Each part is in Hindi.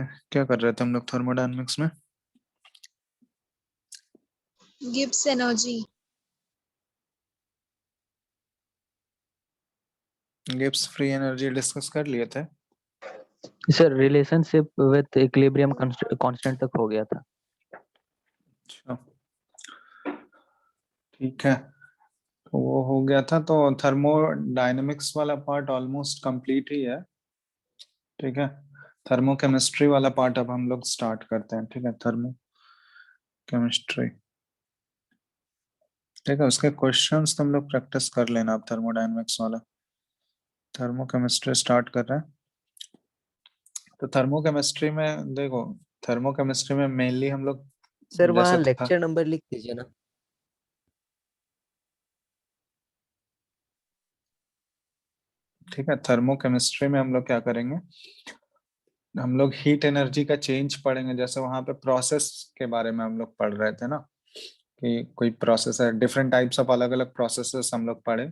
क्या कर रहे थे हम लोग थर्मोडायनेमिक्स में? Gibbs energy. Gibbs free energy discuss कर लिए थे। Sir relationship with equilibrium constant तक हो गया था। अच्छा, ठीक है, तो वो हो गया था। तो थर्मोडायनेमिक्स वाला पार्ट ऑलमोस्ट कंप्लीट ही है। ठीक है, थर्मोकेमिस्ट्री वाला पार्ट अब हम लोग स्टार्ट करते हैं। ठीक है, थर्मोकेमिस्ट्री। ठीक है, उसके क्वेश्चंस तुम लोग प्रैक्टिस कर लेना। अब थर्मोडायनेमिक्स वाला थर्मोकेमिस्ट्री स्टार्ट कर रहे हैं। तो थर्मोकेमिस्ट्री में देखो, थर्मोकेमिस्ट्री में मेनली हम लोग सर वहाँ जैसे लेक्चर नंबर लिख दीजिए ना। ठीक है, थर्मोकेमिस्ट्री में हम लोग क्या करेंगे, हम लोग हीट एनर्जी का चेंज पढ़ेंगे। जैसे वहां पे प्रोसेस के बारे में हम लोग पढ़ रहे थे ना, कि कोई प्रोसेस है, डिफरेंट टाइप्स ऑफ अलग अलग प्रोसेसेस हम लोग पढ़े।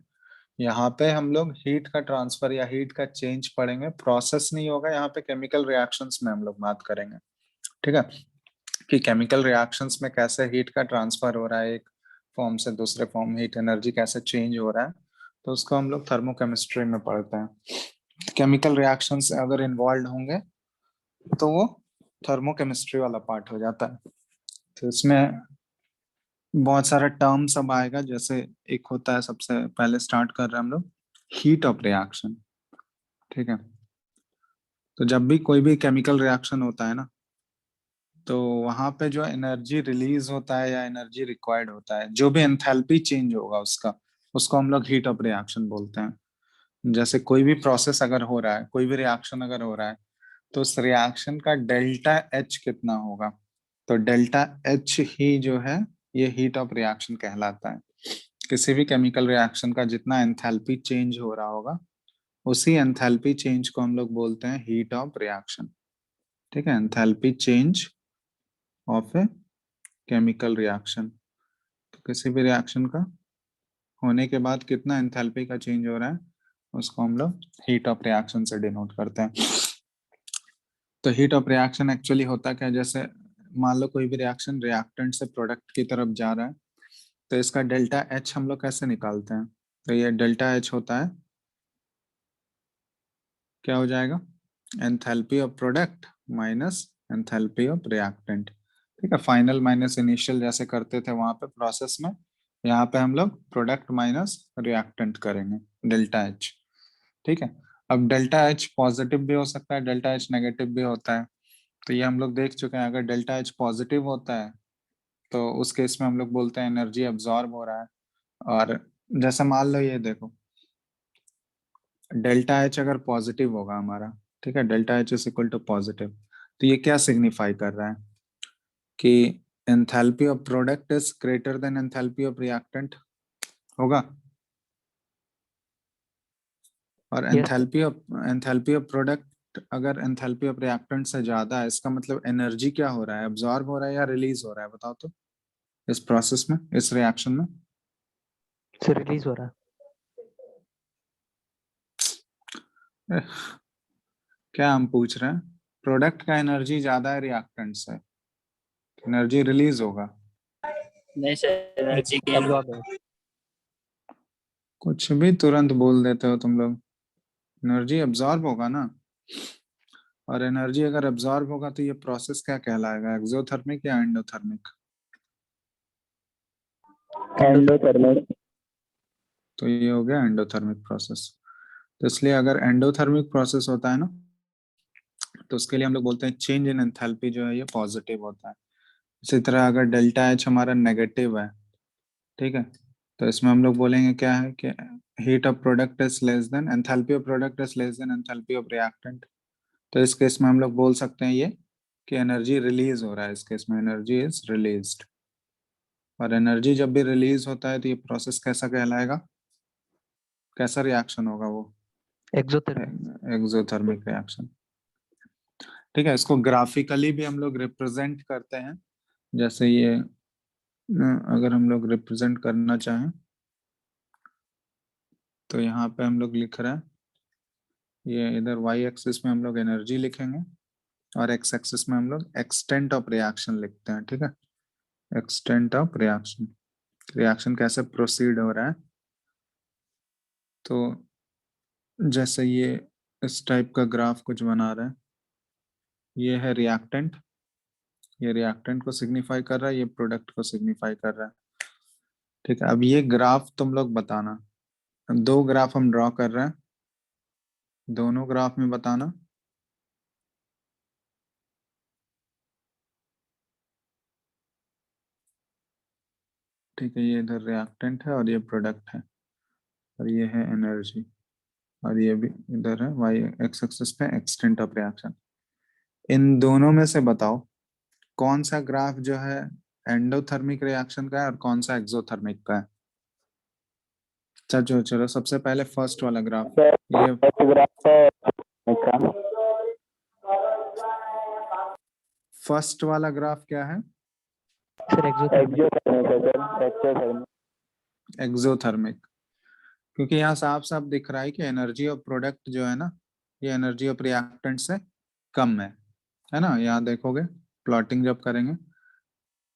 यहाँ पे हम लोग हीट का ट्रांसफर या हीट का चेंज पढ़ेंगे। प्रोसेस नहीं होगा यहाँ पे, केमिकल रिएक्शंस में हम लोग बात करेंगे। ठीक है, कि केमिकल रिएक्शंस में कैसे हीट का ट्रांसफर हो रहा है, एक फॉर्म से दूसरे फॉर्म, हीट एनर्जी कैसे चेंज हो रहा है, तो उसको हम लोग थर्मोकेमिस्ट्री में पढ़ते हैं। केमिकल रिएक्शंस अगर इन्वॉल्व होंगे तो वो थर्मोकेमिस्ट्री वाला पार्ट हो जाता है। तो इसमें बहुत सारा टर्म सब आएगा। जैसे एक होता है, सबसे पहले स्टार्ट कर रहे हैं हम लोग, हीट ऑफ रिएक्शन। ठीक है, तो जब भी कोई भी केमिकल रिएक्शन होता है ना, तो वहां पे जो एनर्जी रिलीज होता है या एनर्जी रिक्वायर्ड होता है, जो भी एंथैल्पी चेंज होगा उसका, उसको हम लोग हीट ऑफ रिएक्शन बोलते हैं। जैसे कोई भी प्रोसेस अगर हो रहा है, कोई भी रिएक्शन अगर हो रहा है, तो उस रिएक्शन का डेल्टा एच कितना होगा, तो डेल्टा एच ही जो है ये हीट ऑफ रिएक्शन कहलाता है। किसी भी केमिकल रिएक्शन का जितना एंथैल्पी चेंज हो रहा होगा, उसी एंथैल्पी चेंज को हम लोग बोलते हैं हीट ऑफ रिएक्शन। ठीक है, enthalpy change of a chemical reaction. तो किसी भी रिएक्शन का होने के बाद कितना एंथैल्पी का चेंज हो रहा है, उसको हम लोग हीट ऑफ रिएक्शन से डिनोट करते हैं। तो हीट ऑफ रिएक्शन एक्चुअली होता क्या है, जैसे मान लो कोई भी रिएक्शन रिएक्टेंट से प्रोडक्ट की तरफ जा रहा है, तो इसका डेल्टा एच हम लोग कैसे निकालते हैं, तो ये डेल्टा एच होता है, क्या हो जाएगा, enthalpy of product minus enthalpy of reactant. ठीक है, फाइनल माइनस इनिशियल जैसे करते थे वहां पे प्रोसेस में, यहाँ पे हम लोग प्रोडक्ट माइनस रिएक्टेंट करेंगे, डेल्टा एच। ठीक है, अब डेल्टा एच पॉजिटिव भी हो सकता है, डेल्टा एच नेगेटिव भी होता है। तो ये हम लोग देख चुके हैं, अगर डेल्टा एच पॉजिटिव होता है तो उस केस में हम लोग बोलते हैं एनर्जी एब्जॉर्ब हो रहा है। और जैसे मान लो ये देखो, डेल्टा एच अगर पॉजिटिव होगा हमारा, ठीक है, delta H is equal to positive, तो ये क्या सिग्निफाई कर रहा है कि enthalpy of product is greater than enthalpy of reactant होगा। और एंथैल्पी ऑफ प्रोडक्ट अगर एंथैल्पी ऑफ रिएक्टेंट से ज्यादा है, इसका मतलब एनर्जी क्या हो रहा है, एब्जॉर्ब हो रहा है या रिलीज हो रहा है, बताओ तो, इस प्रोसेस में, इस रिएक्शन में। सर रिलीज हो रहा है। क्या हम पूछ रहे हैं, प्रोडक्ट का एनर्जी ज्यादा है रिएक्टेंट से, एनर्जी रिलीज होगा। नहीं सर, एनर्जी गेन एब्जॉर्ब है। कुछ भी तुरंत बोल देते हो तुम लोग, एनर्जी एब्जॉर्ब होगा ना। और एनर्जी अगर एब्जॉर्ब होगा तो ये प्रोसेस क्या कहलाएगा, एक्सोथर्मिक या एंडोथर्मिक? एंडोथर्मिक। तो ये हो गया एंडोथर्मिक प्रोसेस। तो इसलिए अगर एंडोथर्मिक प्रोसेस होता है ना, तो उसके लिए हम लोग बोलते हैं चेंज इन एंथैल्पी जो है ये पॉजिटिव होता है। इसी तरह अगर डेल्टा एच हमारा नेगेटिव है, ठीक है, तो इसमें हम लोग बोलेंगे क्या है कि heat of product is less than enthalpy of product is less than enthalpy of reactant. तो इस केस में हम लोग बोल सकते हैं ये कि एनर्जी रिलीज हो रहा है, इस केस में एनर्जी इज रिलीज्ड। और एनर्जी जब भी रिलीज होता है तो ये प्रोसेस कैसा कहलाएगा, कैसा रिएक्शन होगा वो, एक्सोथर्मिक। Exothermic reaction. ठीक है, इसको ग्राफिकली भी हम लोग रिप्रेजेंट करते हैं। जैसे ये अगर हम लोग रिप्रेजेंट करना चाहें तो यहाँ पे हम लोग लिख रहे हैं, ये इधर वाई एक्सिस में हम लोग एनर्जी लिखेंगे और एक्स एक्सिस में हम लोग एक्सटेंट ऑफ रिएक्शन लिखते हैं, ठीक है। एक्सटेंट ऑफ रिएक्शन, रिएक्शन कैसे प्रोसीड हो रहा है। तो जैसे ये इस टाइप का ग्राफ कुछ बना रहा है, ये है रिएक्टेंट, ये रिएक्टेंट को सिग्निफाई कर रहा है, ये प्रोडक्ट को सिग्निफाई कर रहा है, ठीक है। अब ये ग्राफ तुम लोग बताना, दो ग्राफ हम ड्रॉ कर रहे हैं, दोनों ग्राफ में बताना ठीक है। ये इधर रिएक्टेंट है और ये प्रोडक्ट है, और ये है एनर्जी, और ये भी इधर है वाई एक्स एक्सिस पे एक्सटेंट ऑफ रिएक्शन। इन दोनों में से बताओ कौन सा ग्राफ जो है एंडोथर्मिक रिएक्शन का है और कौन सा एक्सोथर्मिक का है। चलो चलो सबसे पहले फर्स्ट वाला ग्राफ, ये फर्स्ट वाला ग्राफ क्या है, सर एक्सोथर्मिक। एक्सोथर्मिक, क्योंकि यहाँ साफ साफ दिख रहा है कि एनर्जी ऑफ प्रोडक्ट जो है ना, ये एनर्जी ऑफ रिएक्टेंट से कम है ना। यहाँ देखोगे प्लॉटिंग जब करेंगे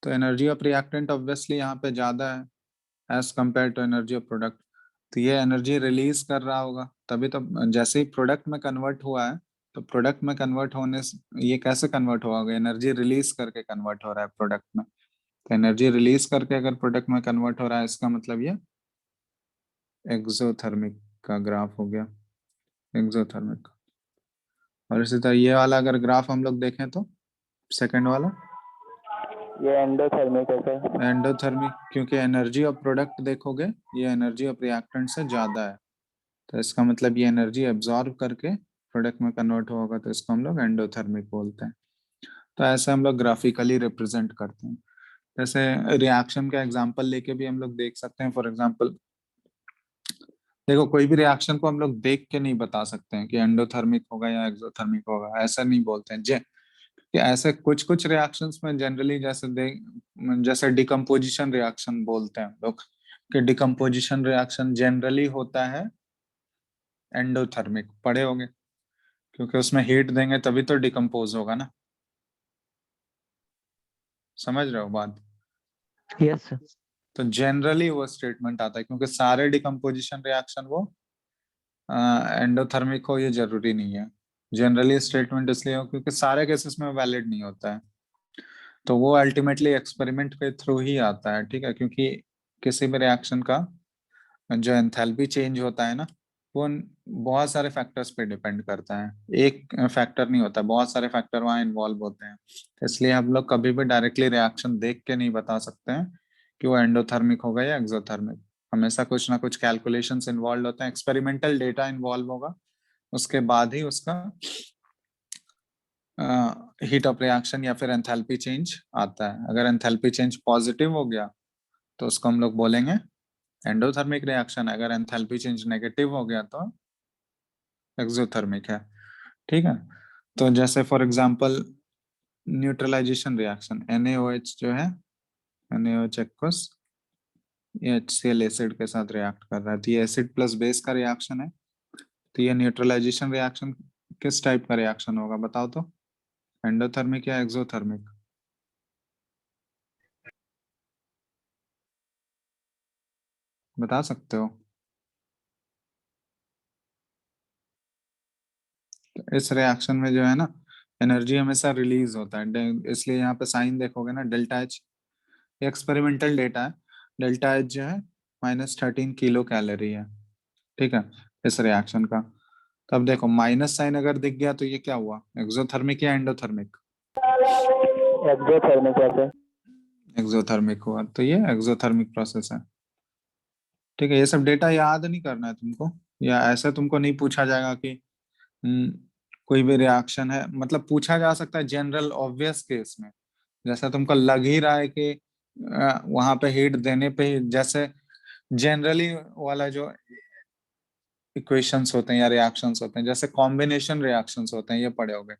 तो एनर्जी ऑफ रिएक्टेंट ऑब्वियसली यहाँ पे ज्यादा है as compare to energy of product. तो ये एनर्जी रिलीज कर रहा होगा, तभी तो जैसे ही प्रोडक्ट में कन्वर्ट हुआ है, तो प्रोडक्ट में कन्वर्ट होने से ये कैसे कन्वर्ट होगा, एनर्जी रिलीज करके कन्वर्ट हो रहा है प्रोडक्ट में। तो एनर्जी रिलीज करके अगर प्रोडक्ट में कन्वर्ट हो रहा है, इसका मतलब ये एक्सोथर्मिक का ग्राफ हो गया, एक्सोथर्मिक। और इसी तरह ये वाला अगर ग्राफ हम लोग देखें तो सेकंड वाला, ये एंडोथर्मिक है सर। एंडोथर्मिक, क्योंकि एनर्जी ऑफ प्रोडक्ट देखोगे ये एनर्जी ऑफ रिएक्टेंट से ज्यादा है, तो इसका मतलब ये एनर्जी एब्जॉर्ब करके प्रोडक्ट में कन्वर्ट होगा, तो इसको हम लोग एंडोथर्मिक बोलते हैं। तो ऐसे हम लोग ग्राफिकली रिप्रेजेंट करते हैं। जैसे रिएक्शन का एग्जांपल लेके भी हम लोग देख सकते हैं। फॉर एग्जांपल देखो, कोई भी रिएक्शन को हम लोग देख के नहीं बता सकते हैं कि एंडोथर्मिक होगा या एक्सोथर्मिक होगा, ऐसा नहीं बोलते हैं कि ऐसे कुछ कुछ रिएक्शंस में जनरली जैसे डिकम्पोजिशन रिएक्शन बोलते हैं लोग, कि डिकम्पोजिशन रिएक्शन जनरली होता है एंडोथर्मिक, पढ़े होंगे, क्योंकि उसमें हीट देंगे तभी तो डिकम्पोज होगा ना। समझ रहे हो बात। Yes sir. तो जनरली वो स्टेटमेंट आता है, क्योंकि सारे डिकम्पोजिशन रिएक्शन वो एंडोथर्मिक हो ये जरूरी नहीं है। जनरली स्टेटमेंट इसलिए हो क्योंकि सारे केसेस में वैलिड नहीं होता है, तो वो अल्टीमेटली एक्सपेरिमेंट के थ्रू ही आता है, ठीक है। क्योंकि किसी भी रिएक्शन का जो एंथैल्पी चेंज होता है ना, वो बहुत सारे फैक्टर्स पे डिपेंड करता है, एक फैक्टर नहीं होता, बहुत सारे फैक्टर वहाँ इन्वॉल्व होते हैं। इसलिए हम लोग कभी भी डायरेक्टली रिएक्शन देख के नहीं बता सकते हैं कि वो एंडोथर्मिक होगा या एक्सोथर्मिक। हमेशा कुछ ना कुछ कैलकुलेशंस इन्वॉल्व होते हैं, एक्सपेरिमेंटल डेटा इन्वॉल्व होगा, उसके बाद ही उसका हीट ऑफ रिएक्शन या फिर एंथैल्पी चेंज आता है। अगर एंथैल्पी चेंज पॉजिटिव हो गया तो उसको हम लोग बोलेंगे एंडोथर्मिक रिएक्शन, अगर एंथैल्पी चेंज नेगेटिव हो गया तो एक्सोथर्मिक है, ठीक है। तो जैसे for example neutralization reaction, NaOH जो है, NaOH एक्वस, ये HCl एसिड के साथ रिएक्ट कर रहा है, तो ये एसिड प्लस बेस का रिएक्शन है। तो ये न्यूट्रलाइजेशन रिएक्शन किस टाइप का रिएक्शन होगा बताओ तो, एंडोथर्मिक या एक्सोथर्मिक। बता सकते हो। तो इस रिएक्शन में जो है ना, एनर्जी हमेशा रिलीज होता है, इसलिए यहाँ पे साइन देखोगे ना, डेल्टा एच, एक्सपेरिमेंटल डेटा है, डेल्टा एच जो है -13 किलो कैलोरी है, ठीक है, इस रिएक्शन का। तो अब देखो माइनस साइन अगर दिख गया तो ये क्या हुआ, एक्सोथर्मिक या एंडोथर्मिक। एक्सोथर्मिक है सर। एक्सोथर्मिक हुआ, तो ये एक्सोथर्मिक प्रोसेस है, ठीक है। ये सब डेटा याद नहीं करना है तुमको, या ऐसा तुमको नहीं पूछा जाएगा कि हम्म, कोई भी रिएक्शन है, मतलब पूछा जा सकता है जनरल ऑब्वियस केस में, जैसा तुमको लग ही रहा है कि वहां पे हीट देने पे ही, जैसे जनरली वाला जो इक्वेशंस होते हैं या रिएक्शंस होते हैं, जैसे कॉम्बिनेशन रिएक्शंस होते हैं, ये पढ़े होगे।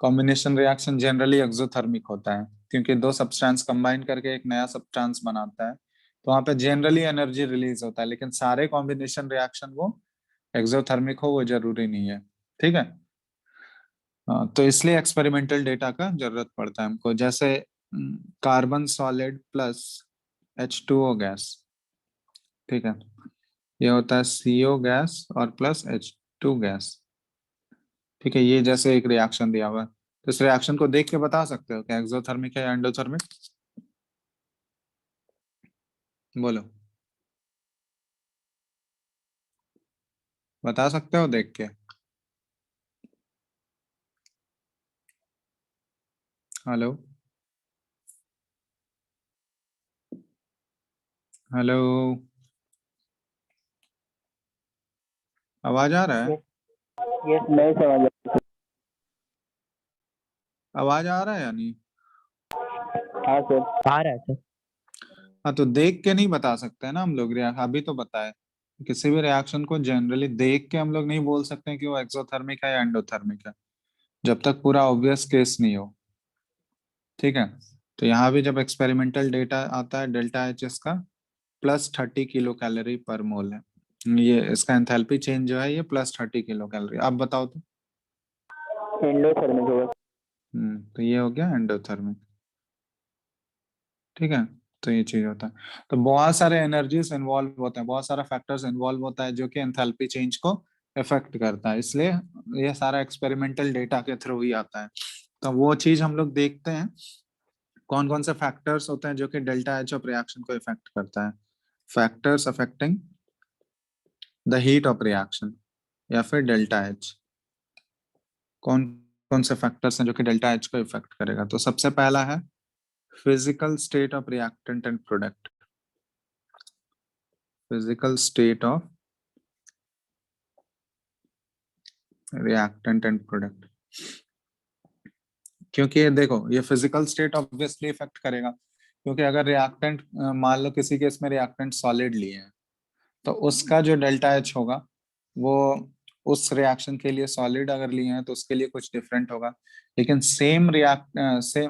कॉम्बिनेशन रिएक्शन जनरली एक्सोथर्मिक होता है, क्योंकि दो सब्सटेंस कंबाइन करके एक नया सब्सटेंस बनाता है, तो वहां पे जनरली एनर्जी रिलीज होता है। लेकिन सारे कॉम्बिनेशन रिएक्शन वो एक्सोथर्मिक हो वो जरूरी नहीं है, ठीक है। हाँ, तो इसलिए एक्सपेरिमेंटल डेटा का जरूरत पड़ता है हमको। जैसे carbon solid plus H2O gas, ठीक है, ये होता है CO गैस और प्लस H2 गैस, ठीक है। ये जैसे एक रिएक्शन दिया हुआ है, तो इस रिएक्शन को देख के बता सकते हो क्या एक्सोथर्मिक है या एंडोथर्मिक? बोलो, बता सकते हो देख के? हेलो, हेलो, आवाज आ रहा है? यस नहीं समझ आवाज आ रहा है या नहीं? हाँ सर। आ रहा है सर। हाँ, तो देख के नहीं बता सकते हैं ना हम लोग। अभी तो बताए, किसी भी रिएक्शन को जनरली देख के हम लोग नहीं बोल सकते हैं कि वो एक्सोथर्मिक है या एंडोथर्मिक है, जब तक पूरा ऑब्वियस केस नहीं हो, ठीक है। तो यहाँ भी जब एक्सपेरिमेंटल डेटा आता है, डेल्टा एच इसका +30 किलो कैलोरी पर मोल है। ये इसका एंथैल्पी चेंज जो है ये +30 किलो कैलोरी। आप बताओ तो। एंडोथर्मिक होगा। तो ये हो गया एंडोथर्मिक, ठीक है। तो ये चीज होता है। तो बहुत सारे एनर्जीज इन्वॉल्व होते हैं, बहुत सारा फैक्टर्स इन्वॉल्व होता है जो कि एंथैल्पी चेंज को इफेक्ट करता है, इसलिए ये सारा एक्सपेरिमेंटल डेटा के थ्रू ही आता है। तो वो चीज हम लोग देखते हैं, कौन कौन से फैक्टर्स होते हैं जो कि डेल्टा एच ऑफ रिएक्शन को इफेक्ट करता है। Factors affecting the heat of reaction, या फिर डेल्टा एच। कौन कौन से फैक्टर्स हैं जो कि डेल्टा एच को इफेक्ट करेगा? तो सबसे पहला है physical state of reactant and product. Physical state of reactant and product, क्योंकि ये देखो, ये फिजिकल स्टेट ऑब्वियसली इफेक्ट करेगा, क्योंकि अगर रिएक्टेंट, मान लो किसी केस में रिएक्टेंट सॉलिड लिए हैं, तो उसका जो डेल्टा एच होगा वो उस रिएक्शन के लिए, सॉलिड अगर लिए हैं तो उसके लिए कुछ डिफरेंट होगा। लेकिन सेम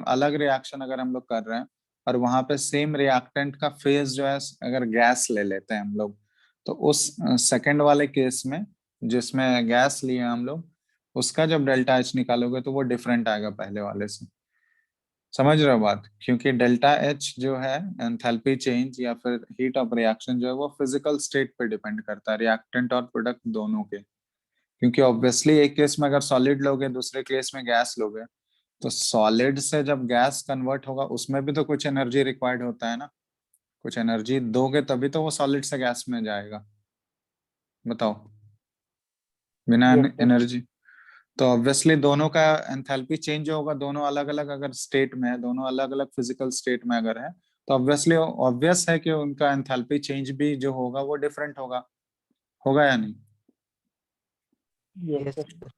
अलग रिएक्शन अगर हम लोग कर रहे हैं और वहां पे सेम रिएक्टेंट का फेज जो है, अगर गैस ले लेते हैं हम लोग, तो उस सेकंड वाले केस में जिसमें गैस लिए हैं हम लोग, उसका जब डेल्टा एच निकालोगे तो वो डिफरेंट आएगा पहले वाले से। समझ रहे हो बात? क्योंकि डेल्टा एच जो है एंथैल्पी चेंज या फिर हीट ऑफ रिएक्शन जो है वो फिजिकल स्टेट पे डिपेंड करता है, रिएक्टेंट और प्रोडक्ट दोनों के। क्योंकि ऑब्वियसली एक केस में अगर सॉलिड लोगे, दूसरे केस में गैस लोगे, तो सॉलिड से जब गैस कन्वर्ट होगा उसमें भी तो कुछ एनर्जी रिक्वायर्ड होता है ना, कुछ एनर्जी दोगे तभी तो वो सॉलिड से गैस में जाएगा। बताओ, बिना यस सर। एनर्जी। तो ऑब्वियसली दोनों का एंथैल्पी चेंज होगा, दोनों अलग अलग अगर स्टेट में है, दोनों अलग अलग फिजिकल स्टेट में अगर है, तो ऑब्वियसली ऑब्वियस है कि उनका एंथैल्पी चेंज भी जो होगा वो डिफरेंट होगा। होगा या नहीं? Yes yes sir. सर।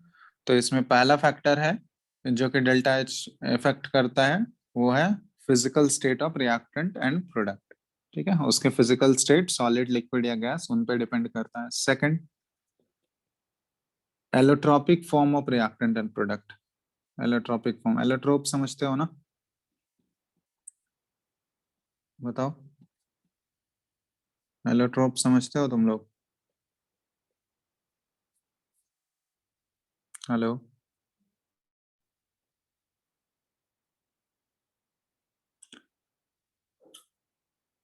तो इसमें पहला फैक्टर है जो कि डेल्टा एच इफेक्ट करता है, वो है physical state of reactant and product, ठीक है। उसके फिजिकल स्टेट, सॉलिड, लिक्विड या गैस, उन पे डिपेंड करता है। Second, allotropic form of reactant and product. Allotropic form, allotrope समझते हो ना? बताओ, एलोट्रोप समझते हो तुम लोग? हेलो,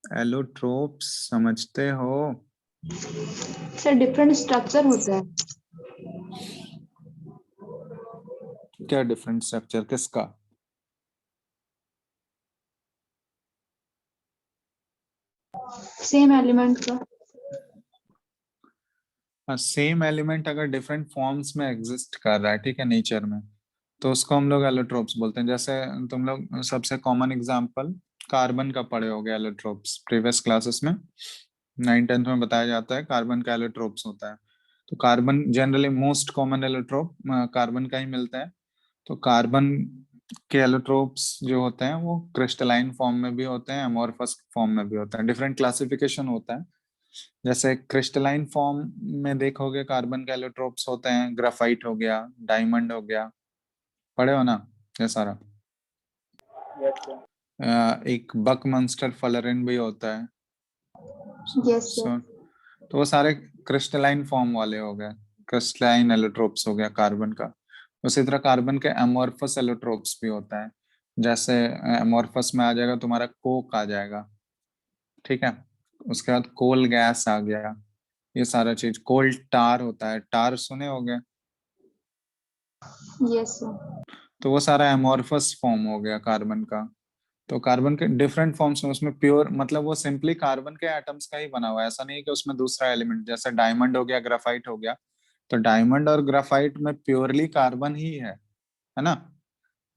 एलोट्रोप समझते हो? सर डिफरेंट स्ट्रक्चर होता है। क्या डिफरेंट स्ट्रक्चर, किसका? सेम एलिमेंट का। सेम एलिमेंट अगर डिफरेंट फॉर्म्स में एग्जिस्ट कर रहा है, ठीक है, नेचर में, तो उसको हम लोग एलोट्रोप्स बोलते हैं। जैसे तुम लोग सबसे कॉमन एग्जांपल कार्बन का पढ़े होगे, एलोट्रोप्स प्रीवियस क्लासेस में 9th-10th में बताया जाता है, कार्बन का एलोट्रोप्स होता है। तो carbon generally most common allotrope carbon का ही मिलता है। तो कार्बन के एलोट्रोप्स जो होते हैं वो क्रिस्टलाइन फॉर्म में भी होते हैं, अमोर्फस फॉर्म में भी होते हैं, डिफरेंट क्लासिफिकेशन होता है। जैसे क्रिस्टलाइन फॉर्म में देखोगे कार्बन के एलोट्रोप्स होते हैं, ग्राफाइट हो गया, डायमंड हो गया, पढ़े हो ना ये सारा? Yes sir. एक बकमंस्टर फ्लोरीन भी होता है। Yes sir. सो तो वो सारे क्रिस्टलाइन फॉर्म वाले हो गए, क्रिस्टलाइन एलोट्रोप्स हो गया कार्बन का। उसी तरह कार्बन के एमोर्फस एलोट्रोप्स भी होता है, जैसे एमोर्फस में आ जाएगा तुम्हारा कोक आ जाएगा, ठीक है। उसके बाद कोल गैस आ गया, ये सारा चीज। कोल टार होता है, टार सुने होंगे, Yes, sir. तो वो सारा एमोर्फस फॉर्म हो गया कार्बन का। तो कार्बन के डिफरेंट फॉर्म्स में, उसमें प्योर मतलब वो सिंपली कार्बन के एटम्स का ही बना हुआ है, ऐसा नहीं है कि उसमें दूसरा एलिमेंट, जैसे डायमंड हो गया, ग्राफाइट हो गया, तो डायमंड और ग्राफाइट में प्योरली कार्बन ही है ना।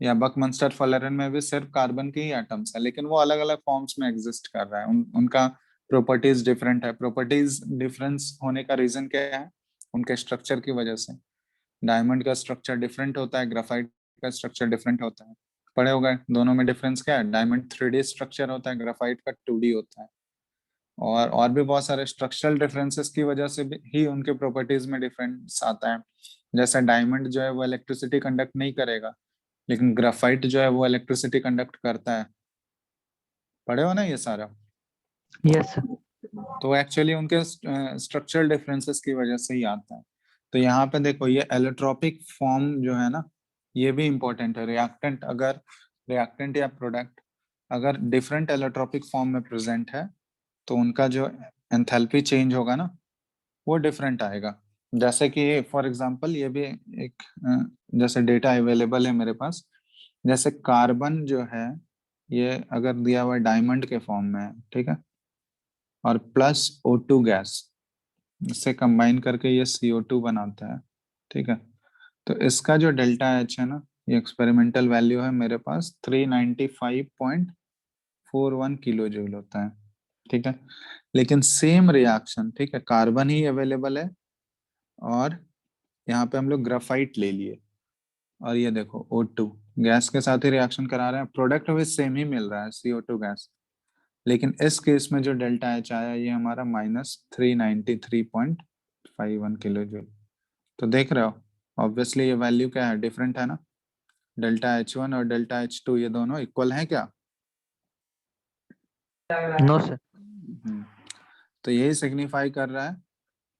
या बकमंस्टर फलेरन में भी सिर्फ कार्बन के ही एटम्स है, लेकिन वो अलग अलग फॉर्म्स में एग्जिस्ट कर रहा है, उनका प्रॉपर्टीज डिफरेंट है। प्रॉपर्टीज डिफरेंस होने का रीजन क्या है? उनके स्ट्रक्चर की वजह से। डायमंड का स्ट्रक्चर डिफरेंट होता है, ग्राफाइट का स्ट्रक्चर डिफरेंट होता है। पढ़े हो गए दोनों में डिफरेंस क्या है? डायमंड 3D स्ट्रक्चर होता है, ग्राफाइट का 2D होता है। और भी बहुत सारे स्ट्रक्चरल डिफरेंसेस की वजह से भी ही उनके प्रॉपर्टीज में डिफरेंस आता है। जैसे डायमंड जो है वो इलेक्ट्रिसिटी कंडक्ट नहीं करेगा, लेकिन ग्राफाइट जो है वो इलेक्ट्रिसिटी कंडक्ट करता है। पढ़े हो ना ये सारा? Yes, sir. तो एक्चुअली उनके स्ट्रक्चरल डिफरेंसेस की वजह से ही आता है। तो यहाँ पे देखो, ये एलोट्रोपिक फॉर्म जो है ना, ये भी इम्पोर्टेंट है। रिएक्टेंट अगर रिएक्टेंट या प्रोडक्ट अगर डिफरेंट एलोट्रोपिक फॉर्म में प्रेजेंट है, तो उनका जो एंथैल्पी चेंज होगा ना, वो डिफरेंट आएगा। जैसे कि फॉर एग्जांपल, ये भी एक जैसे डेटा अवेलेबल है मेरे पास। जैसे कार्बन जो है, ये अगर दिया हुआ डायमंड के फॉर्म में है, ठीक है, और प्लस O2 गैस, इससे कंबाइन करके ये CO2 बनाता है, ठीक है। तो इसका जो डेल्टा एच है ना, ये एक्सपेरिमेंटल वैल्यू है मेरे पास 395.41 किलो जूल होता है, ठीक है। लेकिन सेम रिएक्शन, ठीक है, कार्बन ही अवेलेबल है, और यहाँ पे हम लोग ग्राफाइट ले लिए, और ये देखो O2 गैस के साथ ही रिएक्शन करा रहे हैं, प्रोडक्ट भी सेम ही मिल रहा है, CO2 गैस। लेकिन इस केस में जो डेल्टा एच आया, ये हमारा -393.51 किलो जूल। तो देख रहे हो, ऑब्वियसली ये वैल्यू क्या है? डिफरेंट है ना। डेल्टा H1 और डेल्टा H2 ये दोनों इक्वल है क्या? No, sir. तो यही सिग्निफाई कर रहा है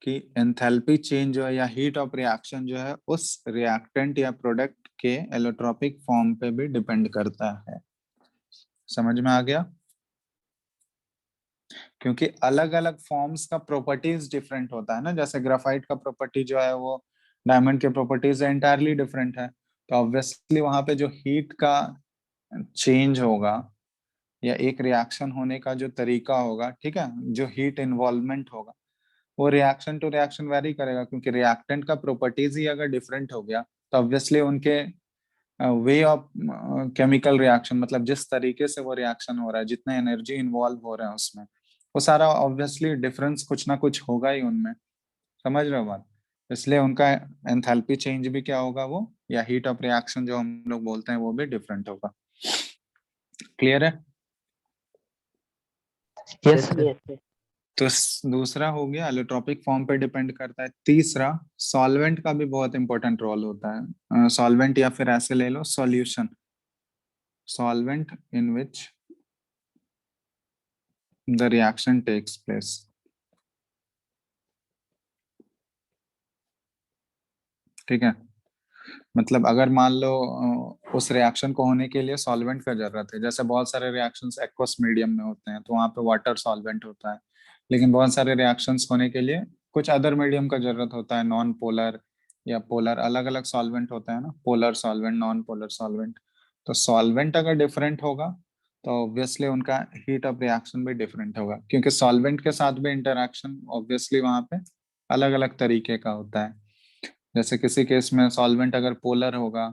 कि एंथैल्पी चेंज जो है या हीट ऑफ रिएक्शन जो है, उस रिएक्टेंट या प्रोडक्ट के एलोट्रोपिक फॉर्म पे भी डिपेंड करता है। समझ में आ गया? क्योंकि अलग अलग फॉर्म्स का प्रॉपर्टीज डिफरेंट होता है ना। जैसे ग्राफाइट का प्रॉपर्टी जो है वो डायमंड के प्रॉपर्टीज एंटायरली डिफरेंट है, तो ऑब्वियसली वहां पे जो हीट का चेंज होगा या एक रिएक्शन होने का जो तरीका होगा, ठीक है, जो हीट इन्वॉल्वमेंट होगा, वो रिएक्शन टू रिएक्शन वेरी करेगा, क्योंकि रिएक्टेंट का प्रॉपर्टीज ही अगर डिफरेंट हो गया, तो ऑब्वियसली उनके वे ऑफ केमिकल रिएक्शन, मतलब जिस तरीके से वो रिएक्शन हो रहा है, जितने एनर्जी इन्वॉल्व हो रहे हैं उसमें, वो सारा ऑब्वियसली डिफरेंस कुछ ना कुछ होगा ही उनमें। समझ रहे हो बात? इसलिए उनका एंथैल्पी चेंज भी क्या होगा, वो या हीट ऑफ रिएक्शन जो हम लोग बोलते हैं, वो भी डिफरेंट होगा। क्लियर है? Yes, sir. Yes, sir. तो दूसरा हो गया, एलोट्रोपिक फॉर्म पे डिपेंड करता है। तीसरा, सॉल्वेंट का भी बहुत इंपॉर्टेंट रोल होता है। सॉल्वेंट या फिर ऐसे ले लो, solution, solvent in which the reaction takes place. ठीक है, मतलब अगर मान लो उस रिएक्शन को होने के लिए सॉल्वेंट का जरूरत है, जैसे बहुत सारे रिएक्शंस एक्वस मीडियम में होते हैं, तो वहाँ पे वाटर सॉल्वेंट होता है। लेकिन बहुत सारे रिएक्शंस होने के लिए कुछ अदर मीडियम का जरूरत होता है, नॉन पोलर या पोलर, अलग अलग सॉल्वेंट होता है ना, polar solvent, non polar solvent. तो सॉल्वेंट अगर डिफरेंट होगा, तो ऑब्वियसली उनका हीट ऑफ रिएक्शन भी डिफरेंट होगा, क्योंकि सॉल्वेंट के साथ भी इंटरेक्शन ऑब्वियसली वहाँ पे अलग अलग तरीके का होता है। जैसे किसी केस में सॉल्वेंट अगर पोलर होगा,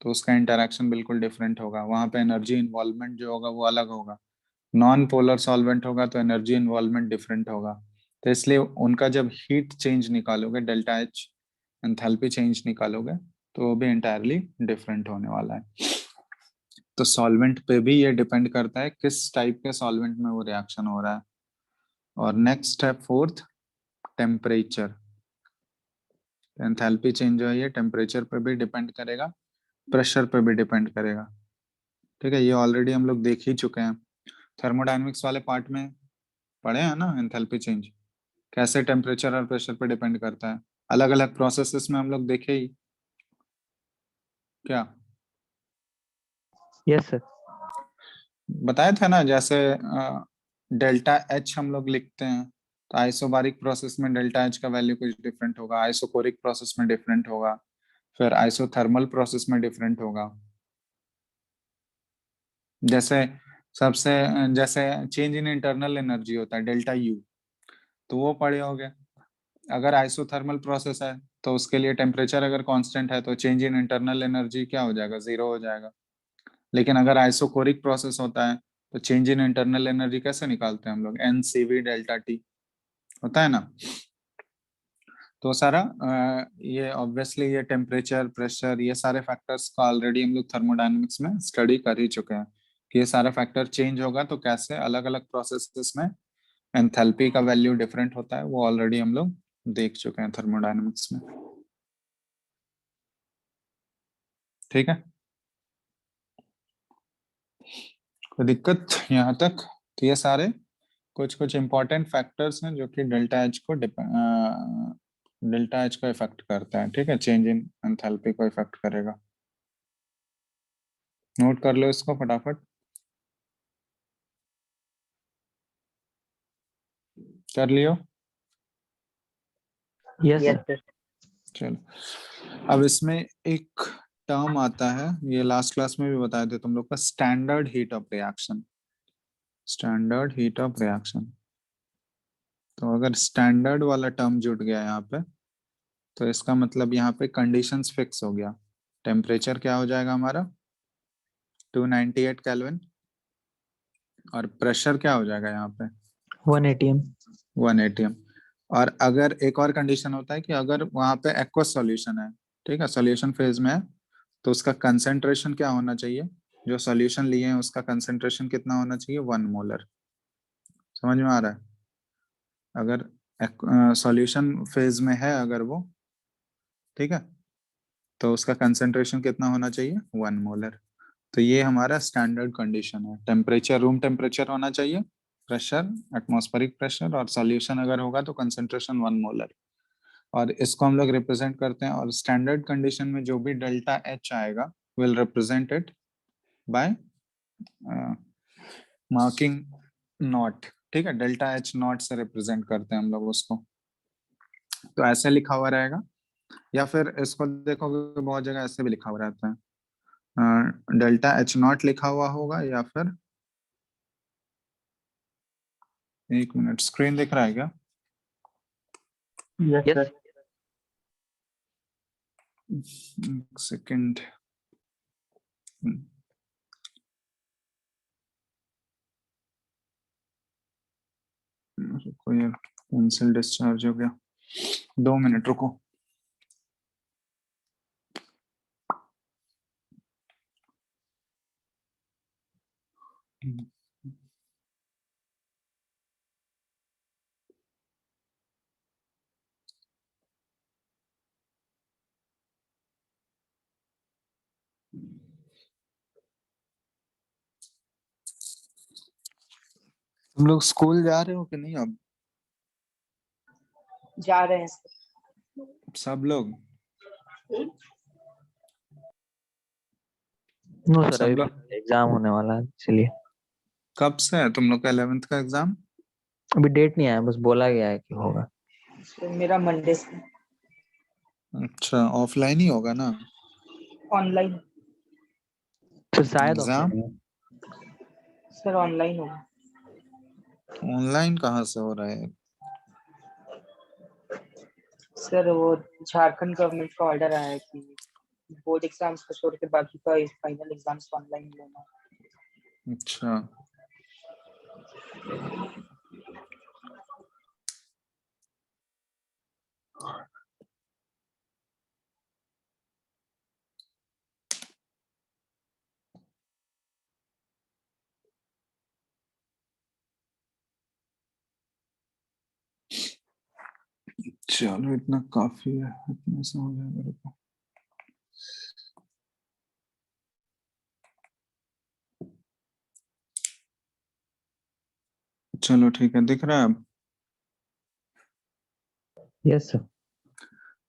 तो उसका इंटरेक्शन बिल्कुल डिफरेंट होगा, वहाँ पे एनर्जी इन्वॉल्वमेंट जो होगा वो अलग होगा। नॉन पोलर सॉल्वेंट होगा तो एनर्जी इन्वॉल्वमेंट डिफरेंट होगा। तो इसलिए उनका जब हीट चेंज निकालोगे, डेल्टा एच एंथैल्पी चेंज निकालोगे, तो वो भी इंटायरली डिफरेंट होने वाला है। तो सॉल्वेंट पे भी ये डिपेंड करता है किस टाइप के सॉल्वेंट में वो रिएक्शन हो रहा है। और नेक्स्ट है फोर्थ, टेम्परेचर। एंथैल्पी चेंज जो है ये टेम्परेचर पे भी डिपेंड करेगा, प्रेशर पे भी डिपेंड करेगा। ठीक है, ये ऑलरेडी हम लोग देख ही चुके हैं, थर्मोडायनेमिक्स वाले पार्ट में पढ़े हैं ना, एंथैल्पी चेंज कैसे टेम्परेचर और प्रेशर पे डिपेंड करता है। अलग अलग प्रोसेसेस में हम लोग देखे ही। क्या यस सर। बताया था ना, जैसे डेल्टा एच हम लोग लिखते हैं तो आइसोबारिक प्रोसेस में डेल्टा एच का वैल्यू कुछ डिफरेंट होगा, आइसोकोरिक प्रोसेस में डिफरेंट होगा, फिर आइसोथर्मल प्रोसेस में डिफरेंट होगा। जैसे सबसे जैसे चेंज इन इंटरनल एनर्जी होता है डेल्टा यू, तो वो पढ़े होगे। अगर आइसोथर्मल प्रोसेस है तो उसके लिए टेम्परेचर अगर कांस्टेंट है तो चेंज इन इंटरनल एनर्जी क्या हो जाएगा, 0 हो जाएगा। लेकिन अगर आइसोकोरिक प्रोसेस होता है तो चेंज इन इंटरनल एनर्जी कैसे निकालते हैं हम लोग, n C v delta T होता है ना। तो सारा ये ऑब्वियसली ये टेम्परेचर, प्रेशर, ये सारे फैक्टर्स का ऑलरेडी हम लोग थर्मोडायनेमिक्स में स्टडी कर ही चुके हैं कि ये सारा फैक्टर चेंज होगा तो कैसे अलग अलग प्रोसेसेस में एंथैल्पी का वैल्यू डिफरेंट होता है, वो ऑलरेडी हम लोग देख चुके हैं थर्मोडायनेमिक्स में। ठीक है, कोई दिक्कत यहाँ तक? तो ये सारे कुछ कुछ इंपॉर्टेंट फैक्टर्स हैं जो कि डेल्टा एच को इफेक्ट करता है। ठीक है, चेंज इन एंथैल्पी को इफेक्ट करेगा। नोट कर लो इसको फटाफट। कर लियो? Yes yes sir. सर। चलो, अब इसमें एक टर्म आता है, ये लास्ट क्लास में भी बताए थे तुम लोग का, standard heat of reaction. Standard heat of reaction, तो अगर स्टैंडर्ड वाला टर्म जुड़ गया यहाँ पे तो इसका मतलब यहाँ पे कंडीशंस फिक्स हो गया। टेम्परेचर क्या हो जाएगा हमारा 298 केल्विन, और प्रेशर क्या हो जाएगा यहाँ पे 1 atm। 1 atm। और अगर एक और कंडीशन होता है कि अगर वहां पे एक्वस सॉल्यूशन है, ठीक है, सॉल्यूशन फेज में है, तो उसका कंसेंट्रेशन क्या होना चाहिए, जो सॉल्यूशन लिए हैं उसका कंसेंट्रेशन कितना होना चाहिए, 1 मोलर। समझ में आ रहा है? अगर सॉल्यूशन फेज में है अगर वो, ठीक है, तो उसका कंसेंट्रेशन कितना होना चाहिए, 1 मोलर। तो ये हमारा स्टैंडर्ड कंडीशन है। टेम्परेचर रूम टेम्परेचर होना चाहिए, प्रेशर एटमॉस्फेरिक प्रेशर, और सॉल्यूशन अगर होगा तो कंसेंट्रेशन 1 मोलर। और इसको हम लोग रिप्रेजेंट करते हैं, और स्टैंडर्ड कंडीशन में जो भी डेल्टा एच आएगा will represent it by marking not. ठीक है, डेल्टा एच नॉट से रिप्रेजेंट करते हैं हम लोग उसको। तो ऐसे लिखा हुआ रहेगा, या फिर इसको देखोगे बहुत जगह ऐसे भी लिखा हुआ रहता है, डेल्टा एच नॉट लिखा हुआ होगा, या फिर एक मिनट, स्क्रीन दिख रहा है क्या? Yes yes. सर। सेकंड, रुको यार, पेंसिल डिस्चार्ज हो गया, 2 मिनट रुको। तुम लोग स्कूल जा रहे हो कि नहीं अब? जा रहे हैं सर। सब लोग? नो सर, सब अभी लोग एग्जाम होने वाला है इसलिए। कब से है तुम लोग का 11th का एग्जाम? अभी डेट नहीं आया, बस बोला गया है कि होगा। सर मेरा मंडे से अच्छा, ऑफलाइन ही होगा ना ऑनलाइन। फिर शायद एग्जाम? ऑफलाइन है। सर ऑनलाइन होगा। ऑनलाइन कहाँ से हो रहा है? सर वो झारखंड गवर्नमेंट का ऑर्डर आया है कि बोर्ड एग्जाम्स को छोड़ के बाकी का फाइनल एग्जाम्स ऑनलाइन लेना है। अच्छा, चलो इतना काफी है, इतना से हो जाएगा। रुको, चलो ठीक है, दिख रहा है अब? Yes sir.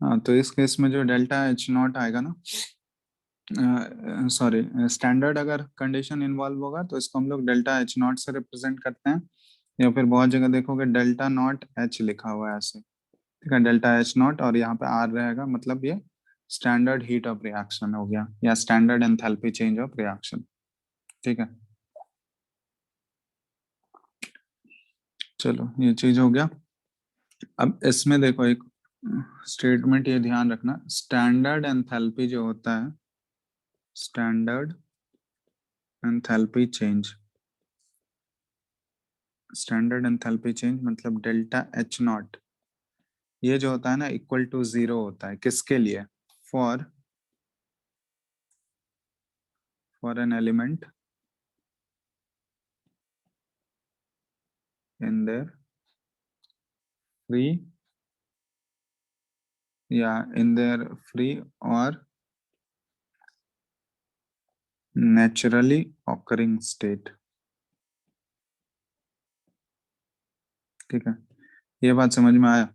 हाँ, तो इस केस में जो डेल्टा एच नॉट आएगा ना, सॉरी, स्टैंडर्ड अगर कंडीशन इन्वॉल्व होगा तो इसको हम लोग डेल्टा एच नॉट से रिप्रेजेंट करते हैं, या फिर बहुत जगह देखोगे डेल्टा नॉट एच लिखा हुआ है ऐसे, ठीक है, डेल्टा एच नॉट और यहाँ पे आर रहेगा, मतलब ये स्टैंडर्ड हीट ऑफ रिएक्शन हो गया या standard enthalpy change of reaction, ठीक है। चलो ये चीज हो गया। अब इसमें देखो एक स्टेटमेंट ये ध्यान रखना, स्टैंडर्ड एंथैल्पी जो होता है, standard enthalpy change, standard enthalpy change मतलब डेल्टा एच नॉट, ये जो होता है ना इक्वल टू 0 होता है, किसके लिए? For an element in their free या इन देयर फ्री और नेचुरली ऑकरिंग स्टेट, ठीक है। ये बात समझ में आया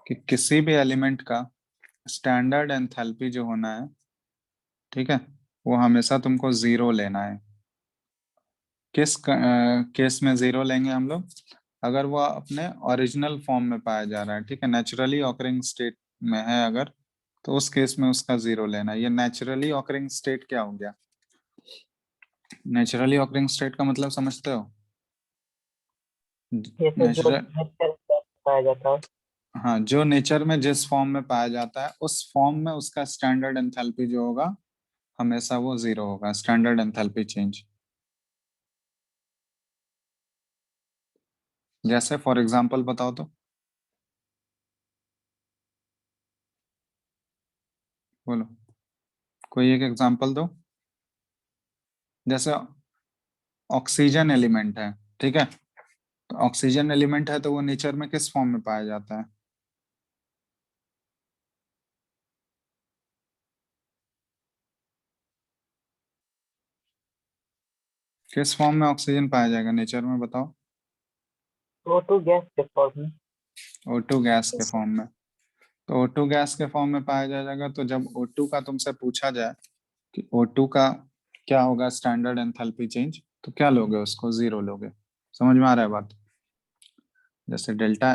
कि किसी भी एलिमेंट का स्टैंडर्ड एंथैल्पी जो होना है, ठीक है, वो हमेशा तुमको 0 लेना है। किस केस में 0 लेंगे हम लोग? अगर वो अपने ओरिजिनल फॉर्म में पाया जा रहा है, ठीक है, नेचुरली ऑकरिंग स्टेट में है अगर, तो उस केस में उसका 0 लेना है। ये नेचुरली ऑकरिंग स्टेट क्या हो गया? नेचुरली ऑकरिंग स्टेट का मतलब समझते हो? ये सर जो नेचुरल, नेचर में पाया जाता है। हाँ, जो नेचर में जिस फॉर्म में पाया जाता है उस फॉर्म में उसका स्टैंडर्ड एंथैल्पी जो होगा हमेशा वो 0 होगा, स्टैंडर्ड एंथैल्पी चेंज। जैसे फॉर एग्जांपल बताओ तो, बोलो कोई एक एग्जांपल दो। जैसे ऑक्सीजन एलिमेंट है, ठीक है, तो ऑक्सीजन एलिमेंट है तो वो नेचर में किस फॉर्म में पाया जाता है? किस फॉर्म में ऑक्सीजन पाया जाएगा नेचर में, बताओ? O2 गैस के फॉर्म में। O2 गैस के फॉर्म में। तो O2 गैस के फॉर्म में पाया जाएगा, तो जब O2 का तुमसे पूछा जाए कि O2 का क्या होगा स्टैंडर्ड एंथैल्पी चेंज, तो क्या लोगे? उसको 0 लोगे। समझ में आ रहा है बात? जैसे डेल्टा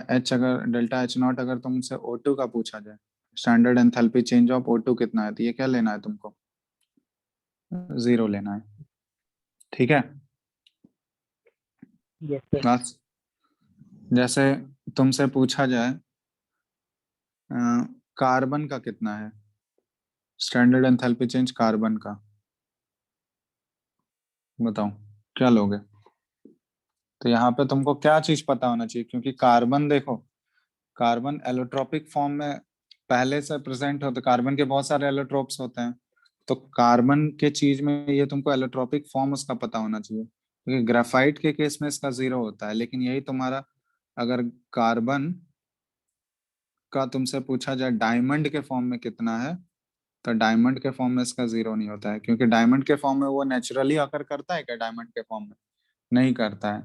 एच नॉट अगर तुमसे O2 का पूछा जाए, standard enthalpy change of O2 कितना है, तो ये क्या लेना है तुमको? 0 लेना है, ठीक है। Yes sir. क्लास, जैसे तुमसे पूछा जाए कार्बन का कितना है स्टैंडर्ड एंथैल्पी चेंज, कार्बन का बताओ, क्या लोगे? तो यहाँ पे तुमको क्या चीज पता होना चाहिए, क्योंकि कार्बन देखो, कार्बन एलोट्रोपिक फॉर्म में पहले से प्रेजेंट होते, कार्बन के बहुत सारे एलोट्रोप्स होते हैं, तो कार्बन के चीज में ये तुमको एलोट्रोपिक फॉर्म उसका पता होना चाहिए, क्योंकि ग्राफाइट के केस में इसका 0 होता है, लेकिन यही तुम्हारा अगर कार्बन का तुमसे पूछा जाए डायमंड के फॉर्म में कितना है, तो डायमंड के फॉर्म में इसका 0 नहीं होता है, क्योंकि डायमंड के फॉर्म में वो नेचुरली अकर करता है क्या? डायमंड के फॉर्म में नहीं करता है।